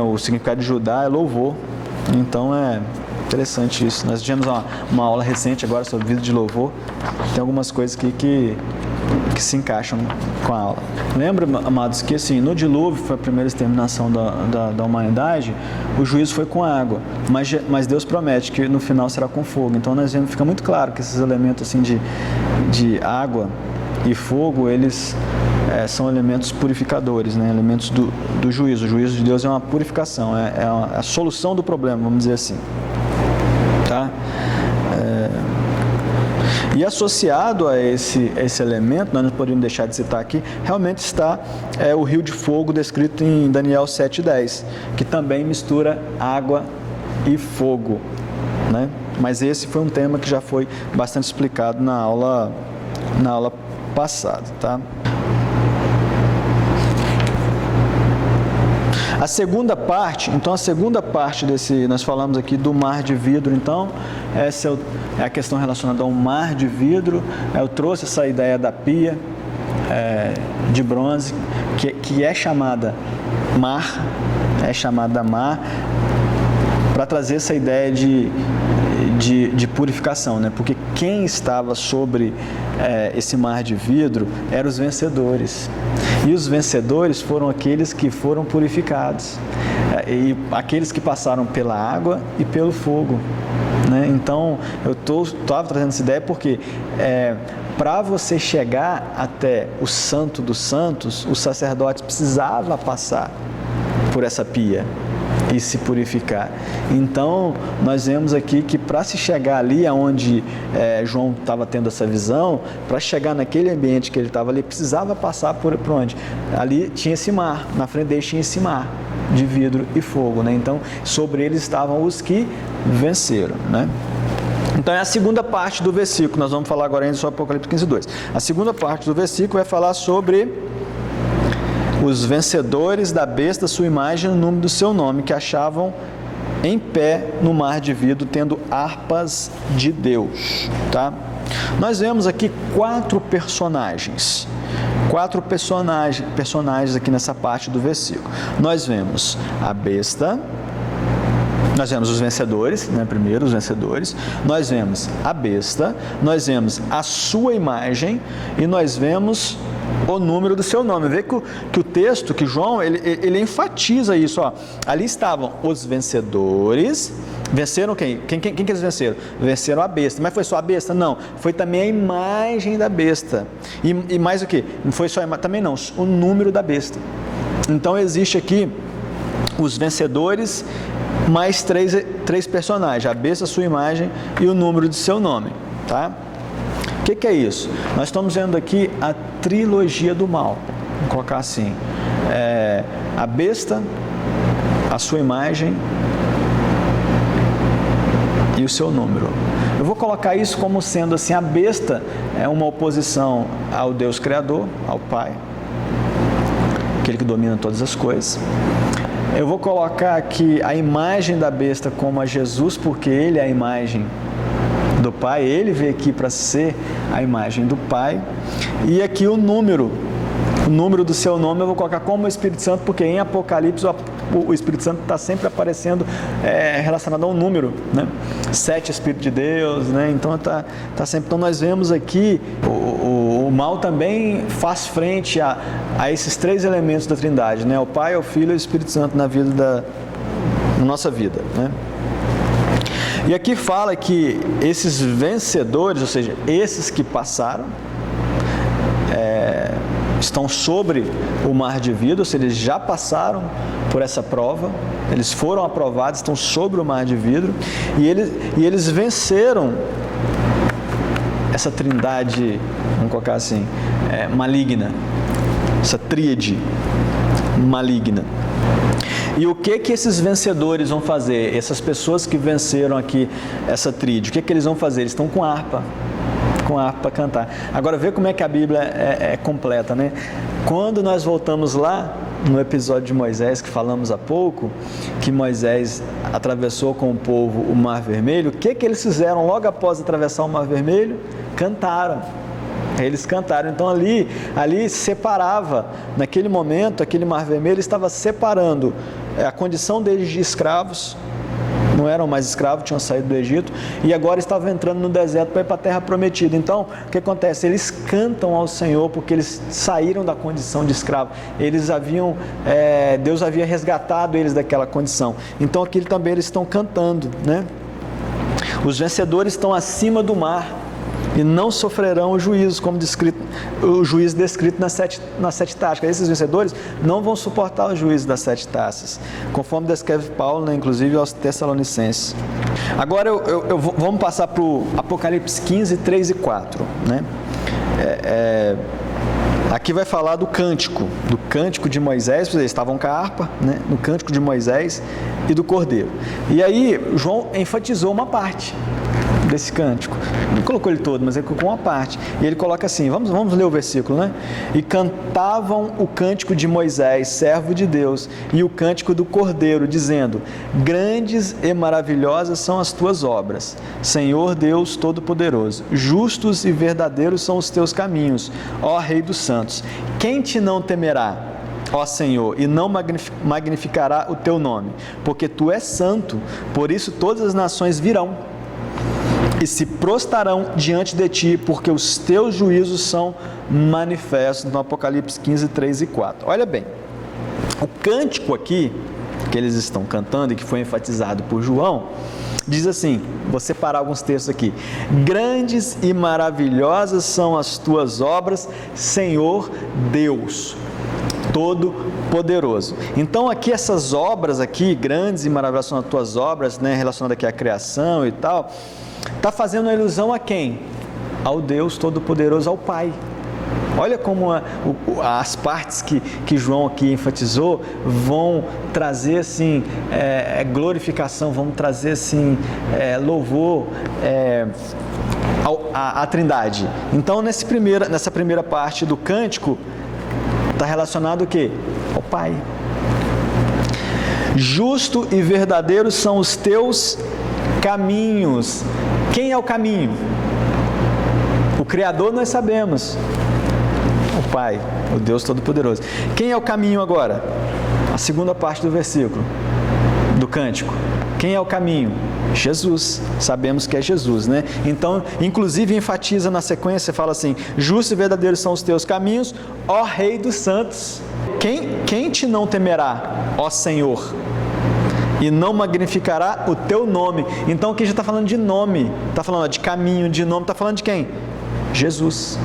o significado de Judá é louvor. Então é interessante isso. Nós tivemos uma aula recente agora sobre vida de louvor. Tem algumas coisas que se encaixam com a aula. Lembra, amados, que assim, no dilúvio foi a primeira exterminação da humanidade, o juízo foi com água, mas Deus promete que no final será com fogo. Então nós vemos, fica muito claro que esses elementos assim, de água e fogo, eles são elementos purificadores, né? Elementos do juízo. O juízo de Deus é uma purificação, é a solução do problema, vamos dizer assim. Tá? E associado a esse elemento, nós não podemos deixar de citar aqui, realmente está o rio de fogo descrito em Daniel 7:10, que também mistura água e fogo, né? Mas esse foi um tema que já foi bastante explicado na aula passada, tá? A segunda parte desse, nós falamos aqui do mar de vidro, então, essa é a questão relacionada ao mar de vidro. Eu trouxe essa ideia da pia de bronze, que é chamada mar, para trazer essa ideia de purificação, né? Porque quem estava sobre esse mar de vidro eram os vencedores. E os vencedores foram aqueles que foram purificados, e aqueles que passaram pela água e pelo fogo, né? Então, eu estava trazendo essa ideia porque para você chegar até o Santo dos Santos, os sacerdotes precisavam passar por essa pia e se purificar. Então, nós vemos aqui que para se chegar ali aonde João estava tendo essa visão, para chegar naquele ambiente que ele estava ali, precisava passar por onde? Ali tinha esse mar, na frente dele tinha esse mar de vidro e fogo, né? Então, sobre eles estavam os que venceram, né? Então, é a segunda parte do versículo. Nós vamos falar agora ainda sobre Apocalipse 15:2. A segunda parte do versículo vai falar sobre os vencedores da besta, sua imagem e o número do seu nome, que achavam em pé no mar de vidro, tendo harpas de Deus, tá? Nós vemos aqui quatro personagens aqui nessa parte do versículo. Nós vemos a besta, nós vemos os vencedores, né? Primeiro os vencedores, nós vemos a besta, nós vemos a sua imagem e nós vemos o número do seu nome. Vê que o texto, que João, ele enfatiza isso, ó. Ali estavam os vencedores. Venceram quem? Quem que eles venceram? Venceram a besta. Mas foi só a besta? Não. Foi também a imagem da besta. E mais o que? Não foi só a imagem, também não, o número da besta. Então existe aqui os vencedores mais três personagens: a besta, a sua imagem e o número de seu nome, tá? O que é isso? Nós estamos vendo aqui a trilogia do mal. Vamos colocar assim: a besta, a sua imagem e o seu número. Eu vou colocar isso como sendo assim: a besta é uma oposição ao Deus Criador, ao Pai, aquele que domina todas as coisas. Eu vou colocar aqui a imagem da besta como a Jesus, porque ele é a imagem do Pai, ele veio aqui para ser a imagem do Pai. E aqui o número do seu nome eu vou colocar como o Espírito Santo, porque em Apocalipse o Espírito Santo está sempre aparecendo relacionado a um número, né? 7 Espíritos de Deus, né? Então tá sempre. Então nós vemos aqui o mal também faz frente a esses três elementos da Trindade, né? O Pai, o Filho e o Espírito Santo na nossa vida, né? E aqui fala que esses vencedores, ou seja, esses que passaram, estão sobre o mar de vidro, ou seja, eles já passaram por essa prova, eles foram aprovados, estão sobre o mar de vidro, e eles venceram essa trindade, vamos colocar assim, maligna, essa tríade maligna. E o que esses vencedores vão fazer? Essas pessoas que venceram aqui essa tríade, o que eles vão fazer? Eles estão com harpa para cantar. Agora vê como é que a Bíblia é completa, né? Quando nós voltamos lá no episódio de Moisés, que falamos há pouco, que Moisés atravessou com o povo o Mar Vermelho, o que eles fizeram logo após atravessar o Mar Vermelho? Cantaram. Eles cantaram. Então ali separava, naquele momento, aquele Mar Vermelho estava separando a condição deles de escravos, não eram mais escravos, tinham saído do Egito, e agora estavam entrando no deserto para ir para a terra prometida. Então, o que acontece? Eles cantam ao Senhor porque eles saíram da condição de escravo. Deus havia resgatado eles daquela condição. Então, aquilo também eles estão cantando, né? Os vencedores estão acima do mar. e não sofrerão o juízo, como o juízo descrito nas sete taças. Esses vencedores não vão suportar o juízo das 7 taças, conforme descreve Paulo, né, inclusive aos Tessalonicenses. Agora vamos passar para o Apocalipse 15, 3 e 4. Né? Aqui vai falar do cântico de Moisés, eles estavam com a harpa, né? No cântico de Moisés e do Cordeiro. E aí João enfatizou uma parte desse cântico, não colocou ele todo, mas ele colocou uma parte, e ele coloca assim, vamos ler o versículo, né? E cantavam o cântico de Moisés, servo de Deus, e o cântico do Cordeiro, dizendo: grandes e maravilhosas são as tuas obras, Senhor Deus Todo-Poderoso, justos e verdadeiros são os teus caminhos, ó Rei dos santos. Quem te não temerá, ó Senhor, e não magnificará o teu nome? Porque tu és santo, por isso todas as nações virão e se prostrarão diante de ti, porque os teus juízos são manifestos, no Apocalipse 15, 3 e 4. Olha bem, o cântico aqui, que eles estão cantando e que foi enfatizado por João, diz assim, vou separar alguns textos aqui: grandes e maravilhosas são as tuas obras, Senhor Deus Todo-Poderoso. Então aqui essas obras aqui, grandes e maravilhosas são as tuas obras, né, relacionadas aqui à criação e tal, está fazendo uma ilusão a quem? Ao Deus Todo-Poderoso, ao Pai. Olha como as partes que João aqui enfatizou vão trazer assim, glorificação, vão trazer assim, louvor à Trindade. Então nessa primeira parte do cântico está relacionado o quê? Ao Pai. Justo e verdadeiro são os teus caminhos. Quem é o caminho? O Criador nós sabemos, o Pai, o Deus Todo-Poderoso. Quem é o caminho agora? A segunda parte do versículo, do cântico. Quem é o caminho? Jesus. Sabemos que é Jesus, né? Então, inclusive enfatiza na sequência, fala assim: justos e verdadeiros são os teus caminhos, ó Rei dos santos. Quem te não temerá, ó Senhor? E não magnificará o teu nome. Então aqui já está falando de nome, está falando de caminho, de nome, está falando de quem? Jesus.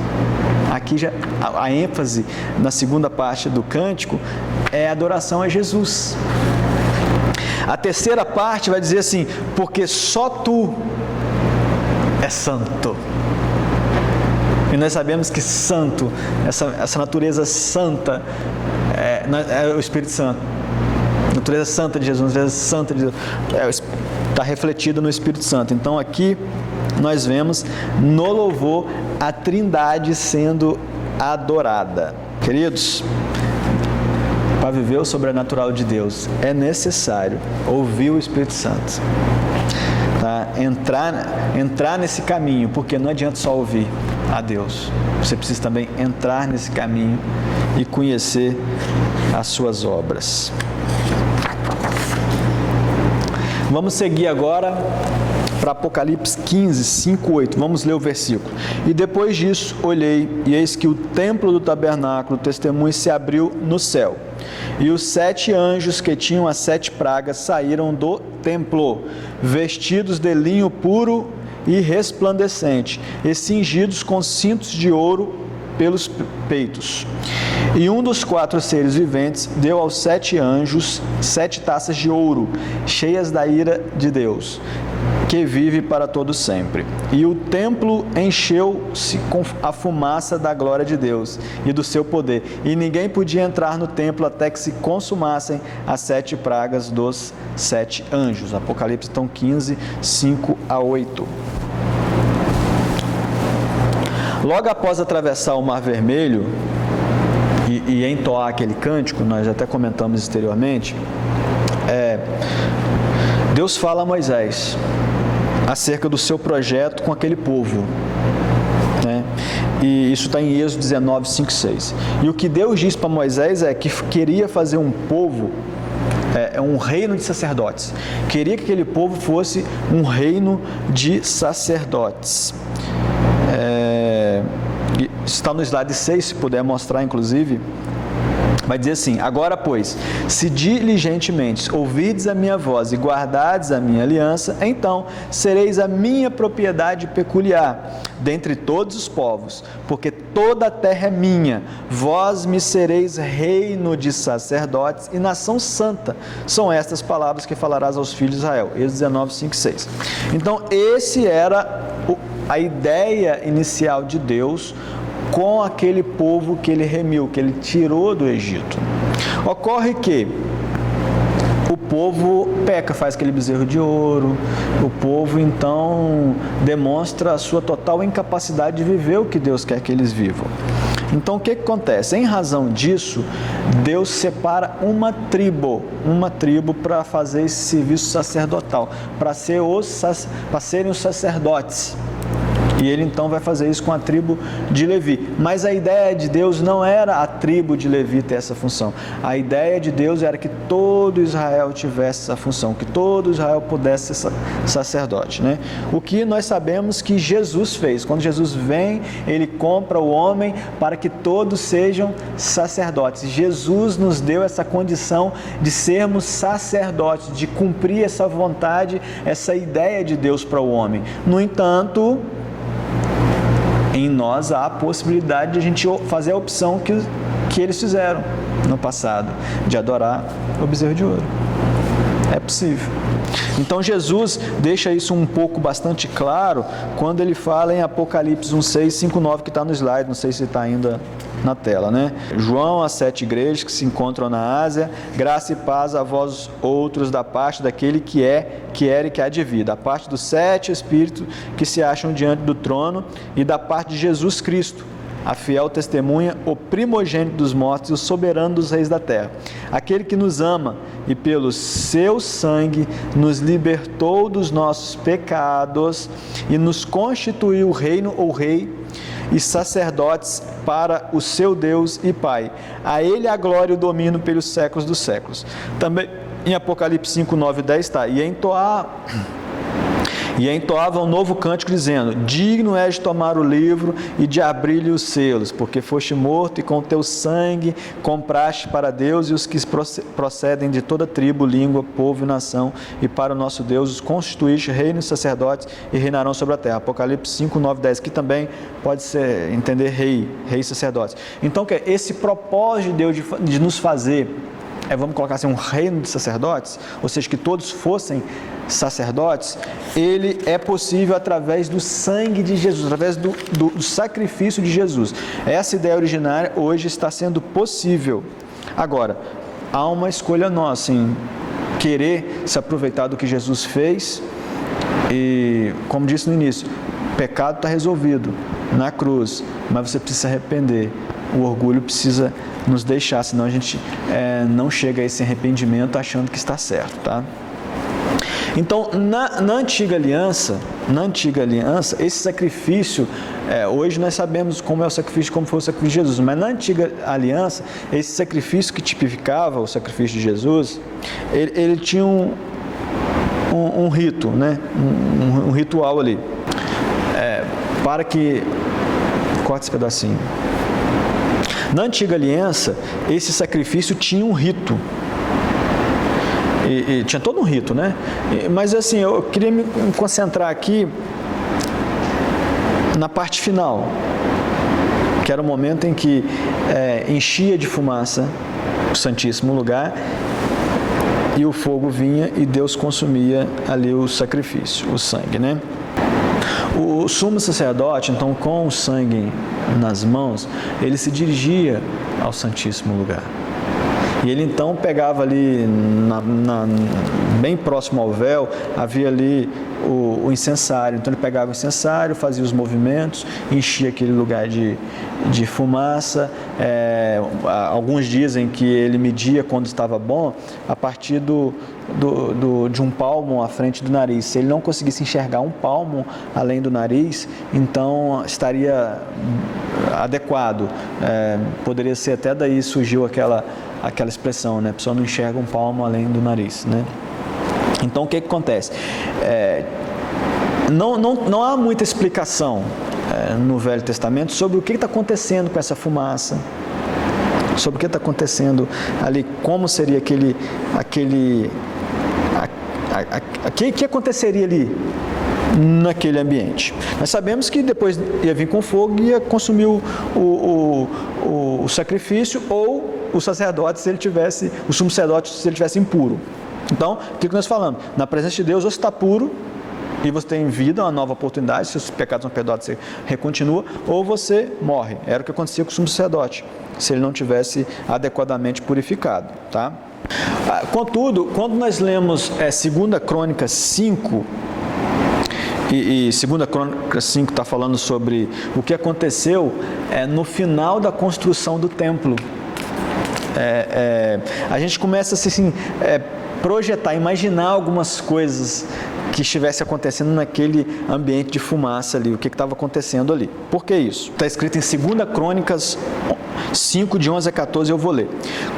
Aqui já a ênfase na segunda parte do cântico é a adoração a Jesus. A terceira parte vai dizer assim: porque só tu és santo. E nós sabemos que santo, essa natureza santa é o Espírito Santo. A natureza santa de Jesus, a natureza santa de Deus, está refletida no Espírito Santo. Então aqui nós vemos no louvor a Trindade sendo adorada. Queridos, para viver o sobrenatural de Deus é necessário ouvir o Espírito Santo, tá? Entrar nesse caminho, porque não adianta só ouvir a Deus, você precisa também entrar nesse caminho e conhecer as suas obras. Vamos seguir agora para Apocalipse 15, 5, 8. Vamos ler o versículo. E depois disso olhei, e eis que o templo do tabernáculo do testemunho se abriu no céu. E os 7 anjos que tinham as 7 pragas saíram do templo, vestidos de linho puro e resplandecente, e cingidos com cintos de ouro pelos peitos. E um dos 4 seres viventes deu aos 7 anjos 7 taças de ouro, cheias da ira de Deus, que vive para todo sempre. E o templo encheu-se com a fumaça da glória de Deus e do seu poder, e ninguém podia entrar no templo até que se consumassem as 7 pragas dos 7 anjos. Apocalipse então 15, 5 a 8. Logo após atravessar o Mar Vermelho e entoar aquele cântico, nós até comentamos anteriormente, Deus fala a Moisés acerca do seu projeto com aquele povo, né? E isso está em Êxodo 19, 5 e 6. E o que Deus diz para Moisés é que queria fazer um povo, um reino de sacerdotes. Queria que aquele povo fosse um reino de sacerdotes. Está no slide 6, se puder mostrar, inclusive. Vai dizer assim: agora, pois, se diligentemente ouvides a minha voz e guardardes a minha aliança, então sereis a minha propriedade peculiar dentre todos os povos, porque toda a terra é minha. Vós me sereis reino de sacerdotes e nação santa. São estas palavras que falarás aos filhos de Israel. Êxodo 19, 5 e 6. Então, esse era a ideia inicial de Deus com aquele povo que ele remiu, que ele tirou do Egito. Ocorre que o povo peca, faz aquele bezerro de ouro, o povo então demonstra a sua total incapacidade de viver o que Deus quer que eles vivam. Então o que acontece? Em razão disso, Deus separa uma tribo para fazer esse serviço sacerdotal, para serem os sacerdotes. E ele então vai fazer isso com a tribo de Levi. Mas a ideia de Deus não era a tribo de Levi ter essa função. A ideia de Deus era que todo Israel tivesse essa função, que todo Israel pudesse ser sacerdote, né? O que nós sabemos que Jesus fez. Quando Jesus vem, ele compra o homem para que todos sejam sacerdotes. Jesus nos deu essa condição de sermos sacerdotes, de cumprir essa vontade, essa ideia de Deus para o homem. No entanto, em nós há a possibilidade de a gente fazer a opção que eles fizeram no passado, de adorar o bezerro de ouro. É possível. Então Jesus deixa isso um pouco bastante claro quando ele fala em Apocalipse 1:6, 5:9, que está no slide, não sei se está ainda na tela, né? João, as 7 igrejas que se encontram na Ásia, graça e paz a vós outros da parte daquele que era e que há de vir, da parte dos 7 espíritos que se acham diante do trono e da parte de Jesus Cristo, a fiel testemunha, o primogênito dos mortos e o soberano dos reis da terra, aquele que nos ama e pelo seu sangue nos libertou dos nossos pecados e nos constituiu reino ou rei e sacerdotes para o seu Deus e Pai. A ele a glória e o domínio pelos séculos dos séculos. Também em Apocalipse 5, 9 e 10 está: E entoava um novo cântico dizendo: digno és de tomar o livro e de abrir-lhe os selos, porque foste morto e com teu sangue compraste para Deus e os que procedem de toda tribo, língua, povo e nação, e para o nosso Deus os constituíste reino e sacerdotes e reinarão sobre a terra. Apocalipse 5, 9 e 10, que também pode ser entender rei e sacerdotes. Então, esse propósito de Deus de nos fazer, vamos colocar assim, um reino de sacerdotes, ou seja, que todos fossem sacerdotes, ele é possível através do sangue de Jesus, através do sacrifício de Jesus. Essa ideia originária hoje está sendo possível. Agora, há uma escolha nossa em querer se aproveitar do que Jesus fez e, como disse no início, o pecado está resolvido na cruz, mas você precisa se arrepender. O orgulho precisa nos deixar, senão a gente não chega a esse arrependimento achando que está certo, tá? Então, na antiga aliança, esse sacrifício, hoje nós sabemos como é o sacrifício, como foi o sacrifício de Jesus, mas na antiga aliança, esse sacrifício que tipificava o sacrifício de Jesus, ele tinha um rito, né? um ritual ali, para que... Corta esse pedacinho. Na antiga aliança, esse sacrifício tinha um rito. E tinha todo um rito, né? Mas assim, eu queria me concentrar aqui na parte final, que era o momento em que enchia de fumaça o Santíssimo Lugar e o fogo vinha e Deus consumia ali o sacrifício, o sangue, né? O sumo sacerdote, então, com o sangue nas mãos, ele se dirigia ao Santíssimo Lugar. E ele então pegava ali, bem próximo ao véu, havia ali o incensário. Então ele pegava o incensário, fazia os movimentos, enchia aquele lugar de fumaça. Alguns dizem que ele media quando estava bom a partir de um palmo à frente do nariz. Se ele não conseguisse enxergar um palmo além do nariz, então estaria adequado. Poderia ser até daí surgiu aquela expressão, né? A pessoa não enxerga um palmo além do nariz, né? Então o que acontece? Não há muita explicação no Velho Testamento sobre o que está acontecendo com essa fumaça, sobre o que está acontecendo ali, como seria o que aconteceria ali naquele ambiente. Nós sabemos que depois ia vir com fogo e ia consumir o sacrifício, ou o sacerdote, o sumo sacerdote, se ele tivesse impuro. Então, o que nós falamos? Na presença de Deus, ou você está puro e você tem vida, uma nova oportunidade, se os pecados são perdoados, você recontinua, ou você morre. Era o que acontecia com o sumo sacerdote, se ele não tivesse adequadamente purificado, tá? Contudo, quando nós lemos 2 Crônicas 5, e 2 Crônicas 5 está falando sobre o que aconteceu no final da construção do templo. A gente começa assim, projetar, imaginar algumas coisas que estivesse acontecendo naquele ambiente de fumaça ali, o que estava acontecendo ali. Por que isso? Está escrito em 2 Crônicas 5, de 11 a 14, eu vou ler.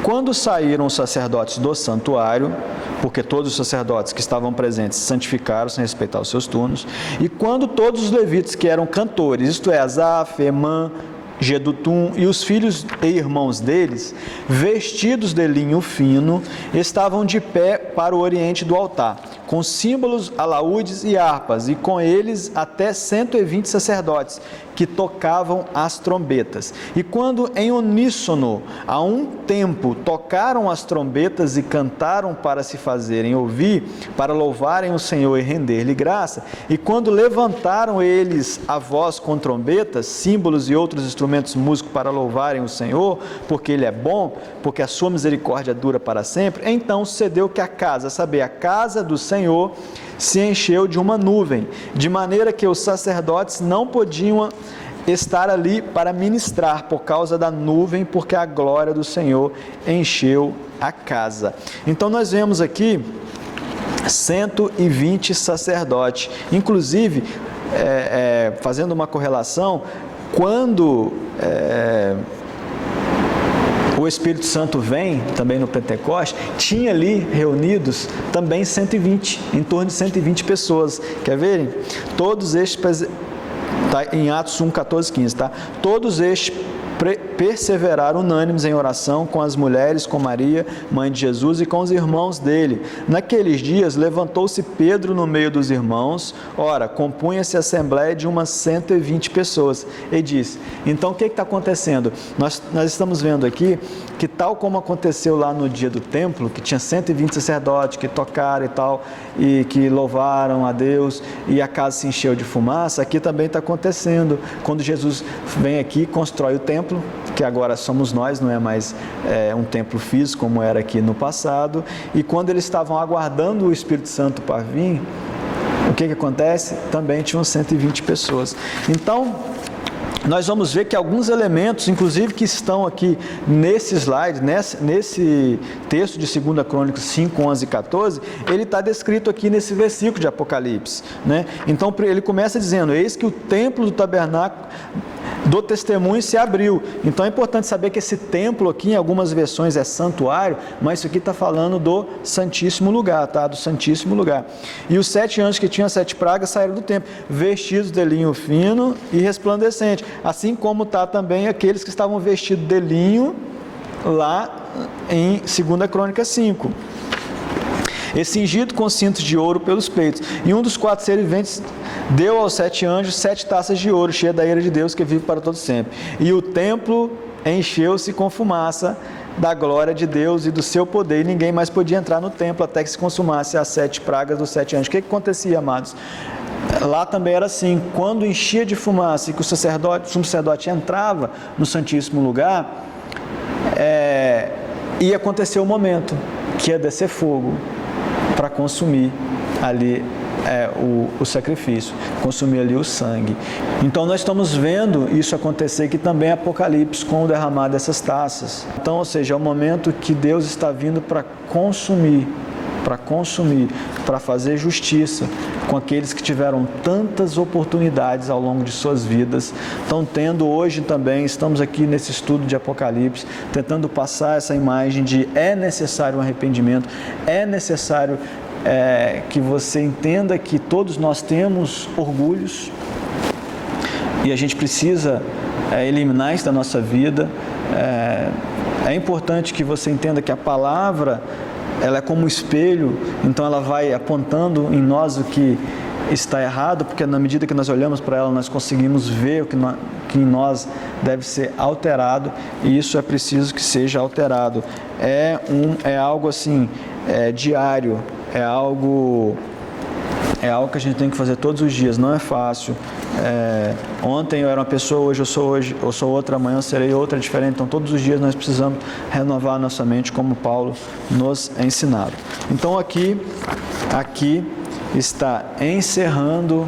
Quando saíram os sacerdotes do santuário, porque todos os sacerdotes que estavam presentes santificaram-se em respeitar os seus turnos, e quando todos os levitas que eram cantores, isto é, Asaf, Emã, Gedutum e os filhos e irmãos deles, vestidos de linho fino, estavam de pé para o oriente do altar, com símbolos, alaúdes e harpas, e com eles até 120 sacerdotes, que tocavam as trombetas. E quando em uníssono, a um tempo, tocaram as trombetas e cantaram para se fazerem ouvir, para louvarem o Senhor e render-lhe graça, e quando levantaram eles a voz com trombetas, símbolos e outros instrumentos músicos para louvarem o Senhor, porque Ele é bom, porque a sua misericórdia dura para sempre, então sucedeu que a casa, a saber, a casa do Senhor, se encheu de uma nuvem, de maneira que os sacerdotes não podiam estar ali para ministrar por causa da nuvem, porque a glória do Senhor encheu a casa. Então nós vemos aqui 120 sacerdotes, inclusive fazendo uma correlação, quando o Espírito Santo vem, também no Pentecostes, tinha ali reunidos também 120, em torno de 120 pessoas. Quer verem? Todos estes, tá, em Atos 1, 14, 15, tá? Todos estes perseveraram unânimes em oração com as mulheres, com Maria, mãe de Jesus, e com os irmãos dele. Naqueles dias, levantou-se Pedro no meio dos irmãos, ora, compunha-se a assembleia de umas 120 pessoas, e disse, então o que está acontecendo? Nós estamos vendo aqui que tal como aconteceu lá no dia do templo, que tinha 120 sacerdotes que tocaram e tal, e que louvaram a Deus, e a casa se encheu de fumaça, aqui também está acontecendo, quando Jesus vem aqui, constrói o templo, que agora somos nós, não é mais um templo físico como era aqui no passado, e quando eles estavam aguardando o Espírito Santo para vir, o que acontece? Também tinham 120 pessoas. Então, nós vamos ver que alguns elementos, inclusive que estão aqui nesse slide, nesse texto de 2 Crônicas 5, 11 e 14, ele está descrito aqui nesse versículo de Apocalipse, né? Então ele começa dizendo, eis que o templo do tabernáculo do testemunho se abriu. Então é importante saber que esse templo aqui, em algumas versões é santuário, mas isso aqui está falando do Santíssimo Lugar, tá? Do Santíssimo Lugar. E os 7 anjos que tinham 7 pragas saíram do templo, vestidos de linho fino e resplandecente, assim como está também aqueles que estavam vestidos de linho lá em 2 Crônicas 5. E cingido com cintos de ouro pelos peitos. E um dos 4 seres viventes deu aos 7 anjos 7 taças de ouro, cheia da ira de Deus, que vive para todo sempre. E o templo encheu-se com fumaça da glória de Deus e do seu poder, e ninguém mais podia entrar no templo até que se consumasse as 7 pragas dos 7 anjos. O que acontecia, amados? Lá também era assim, quando enchia de fumaça e que o sumo sacerdote entrava no Santíssimo Lugar, ia acontecer o momento que ia descer fogo para consumir ali o sacrifício, consumir ali o sangue. Então nós estamos vendo isso acontecer aqui também em Apocalipse, com o derramar dessas taças. Então, ou seja, é o momento que Deus está vindo para consumir, para fazer justiça com aqueles que tiveram tantas oportunidades ao longo de suas vidas, estão tendo hoje também. Estamos aqui nesse estudo de Apocalipse, tentando passar essa imagem de é necessário um arrependimento, é necessário que você entenda que todos nós temos orgulhos e a gente precisa eliminar isso da nossa vida. É importante que você entenda que a palavra, ela é como um espelho, então ela vai apontando em nós o que está errado, porque na medida que nós olhamos para ela, nós conseguimos ver o que em nós deve ser alterado, e isso é preciso que seja alterado. É algo assim, diário, é algo que a gente tem que fazer todos os dias, não é fácil. Ontem eu era uma pessoa, hoje eu sou outra, amanhã eu serei outra diferente. Então todos os dias nós precisamos renovar a nossa mente, como Paulo nos ensinava. Então aqui está encerrando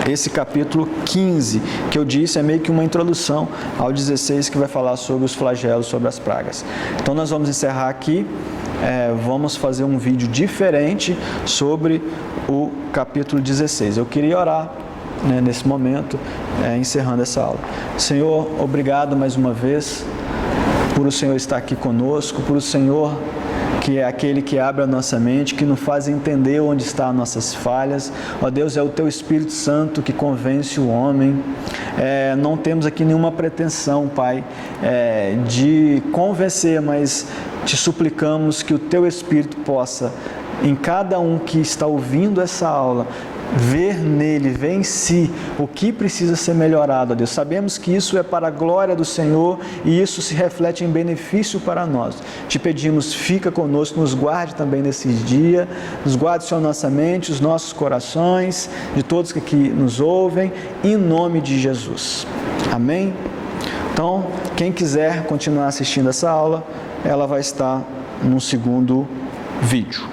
esse capítulo 15, que eu disse, é meio que uma introdução ao 16, que vai falar sobre os flagelos, sobre as pragas. Então nós vamos encerrar aqui, vamos fazer um vídeo diferente sobre o capítulo 16. Eu queria orar, nesse momento, encerrando essa aula. Senhor, obrigado mais uma vez por o Senhor estar aqui conosco, por o Senhor que é aquele que abre a nossa mente, que nos faz entender onde estão as nossas falhas. Ó Deus, é o Teu Espírito Santo que convence o homem. Não temos aqui nenhuma pretensão, Pai, de convencer, mas te suplicamos que o Teu Espírito possa, em cada um que está ouvindo essa aula, ver nele, ver em si o que precisa ser melhorado, ó Deus. Sabemos que isso é para a glória do Senhor e isso se reflete em benefício para nós. Te pedimos, fica conosco, nos guarde também nesse dia, nos guarde, Senhor, nossa mente, os nossos corações, de todos que aqui nos ouvem, em nome de Jesus. Amém? Então, quem quiser continuar assistindo essa aula, ela vai estar no segundo vídeo.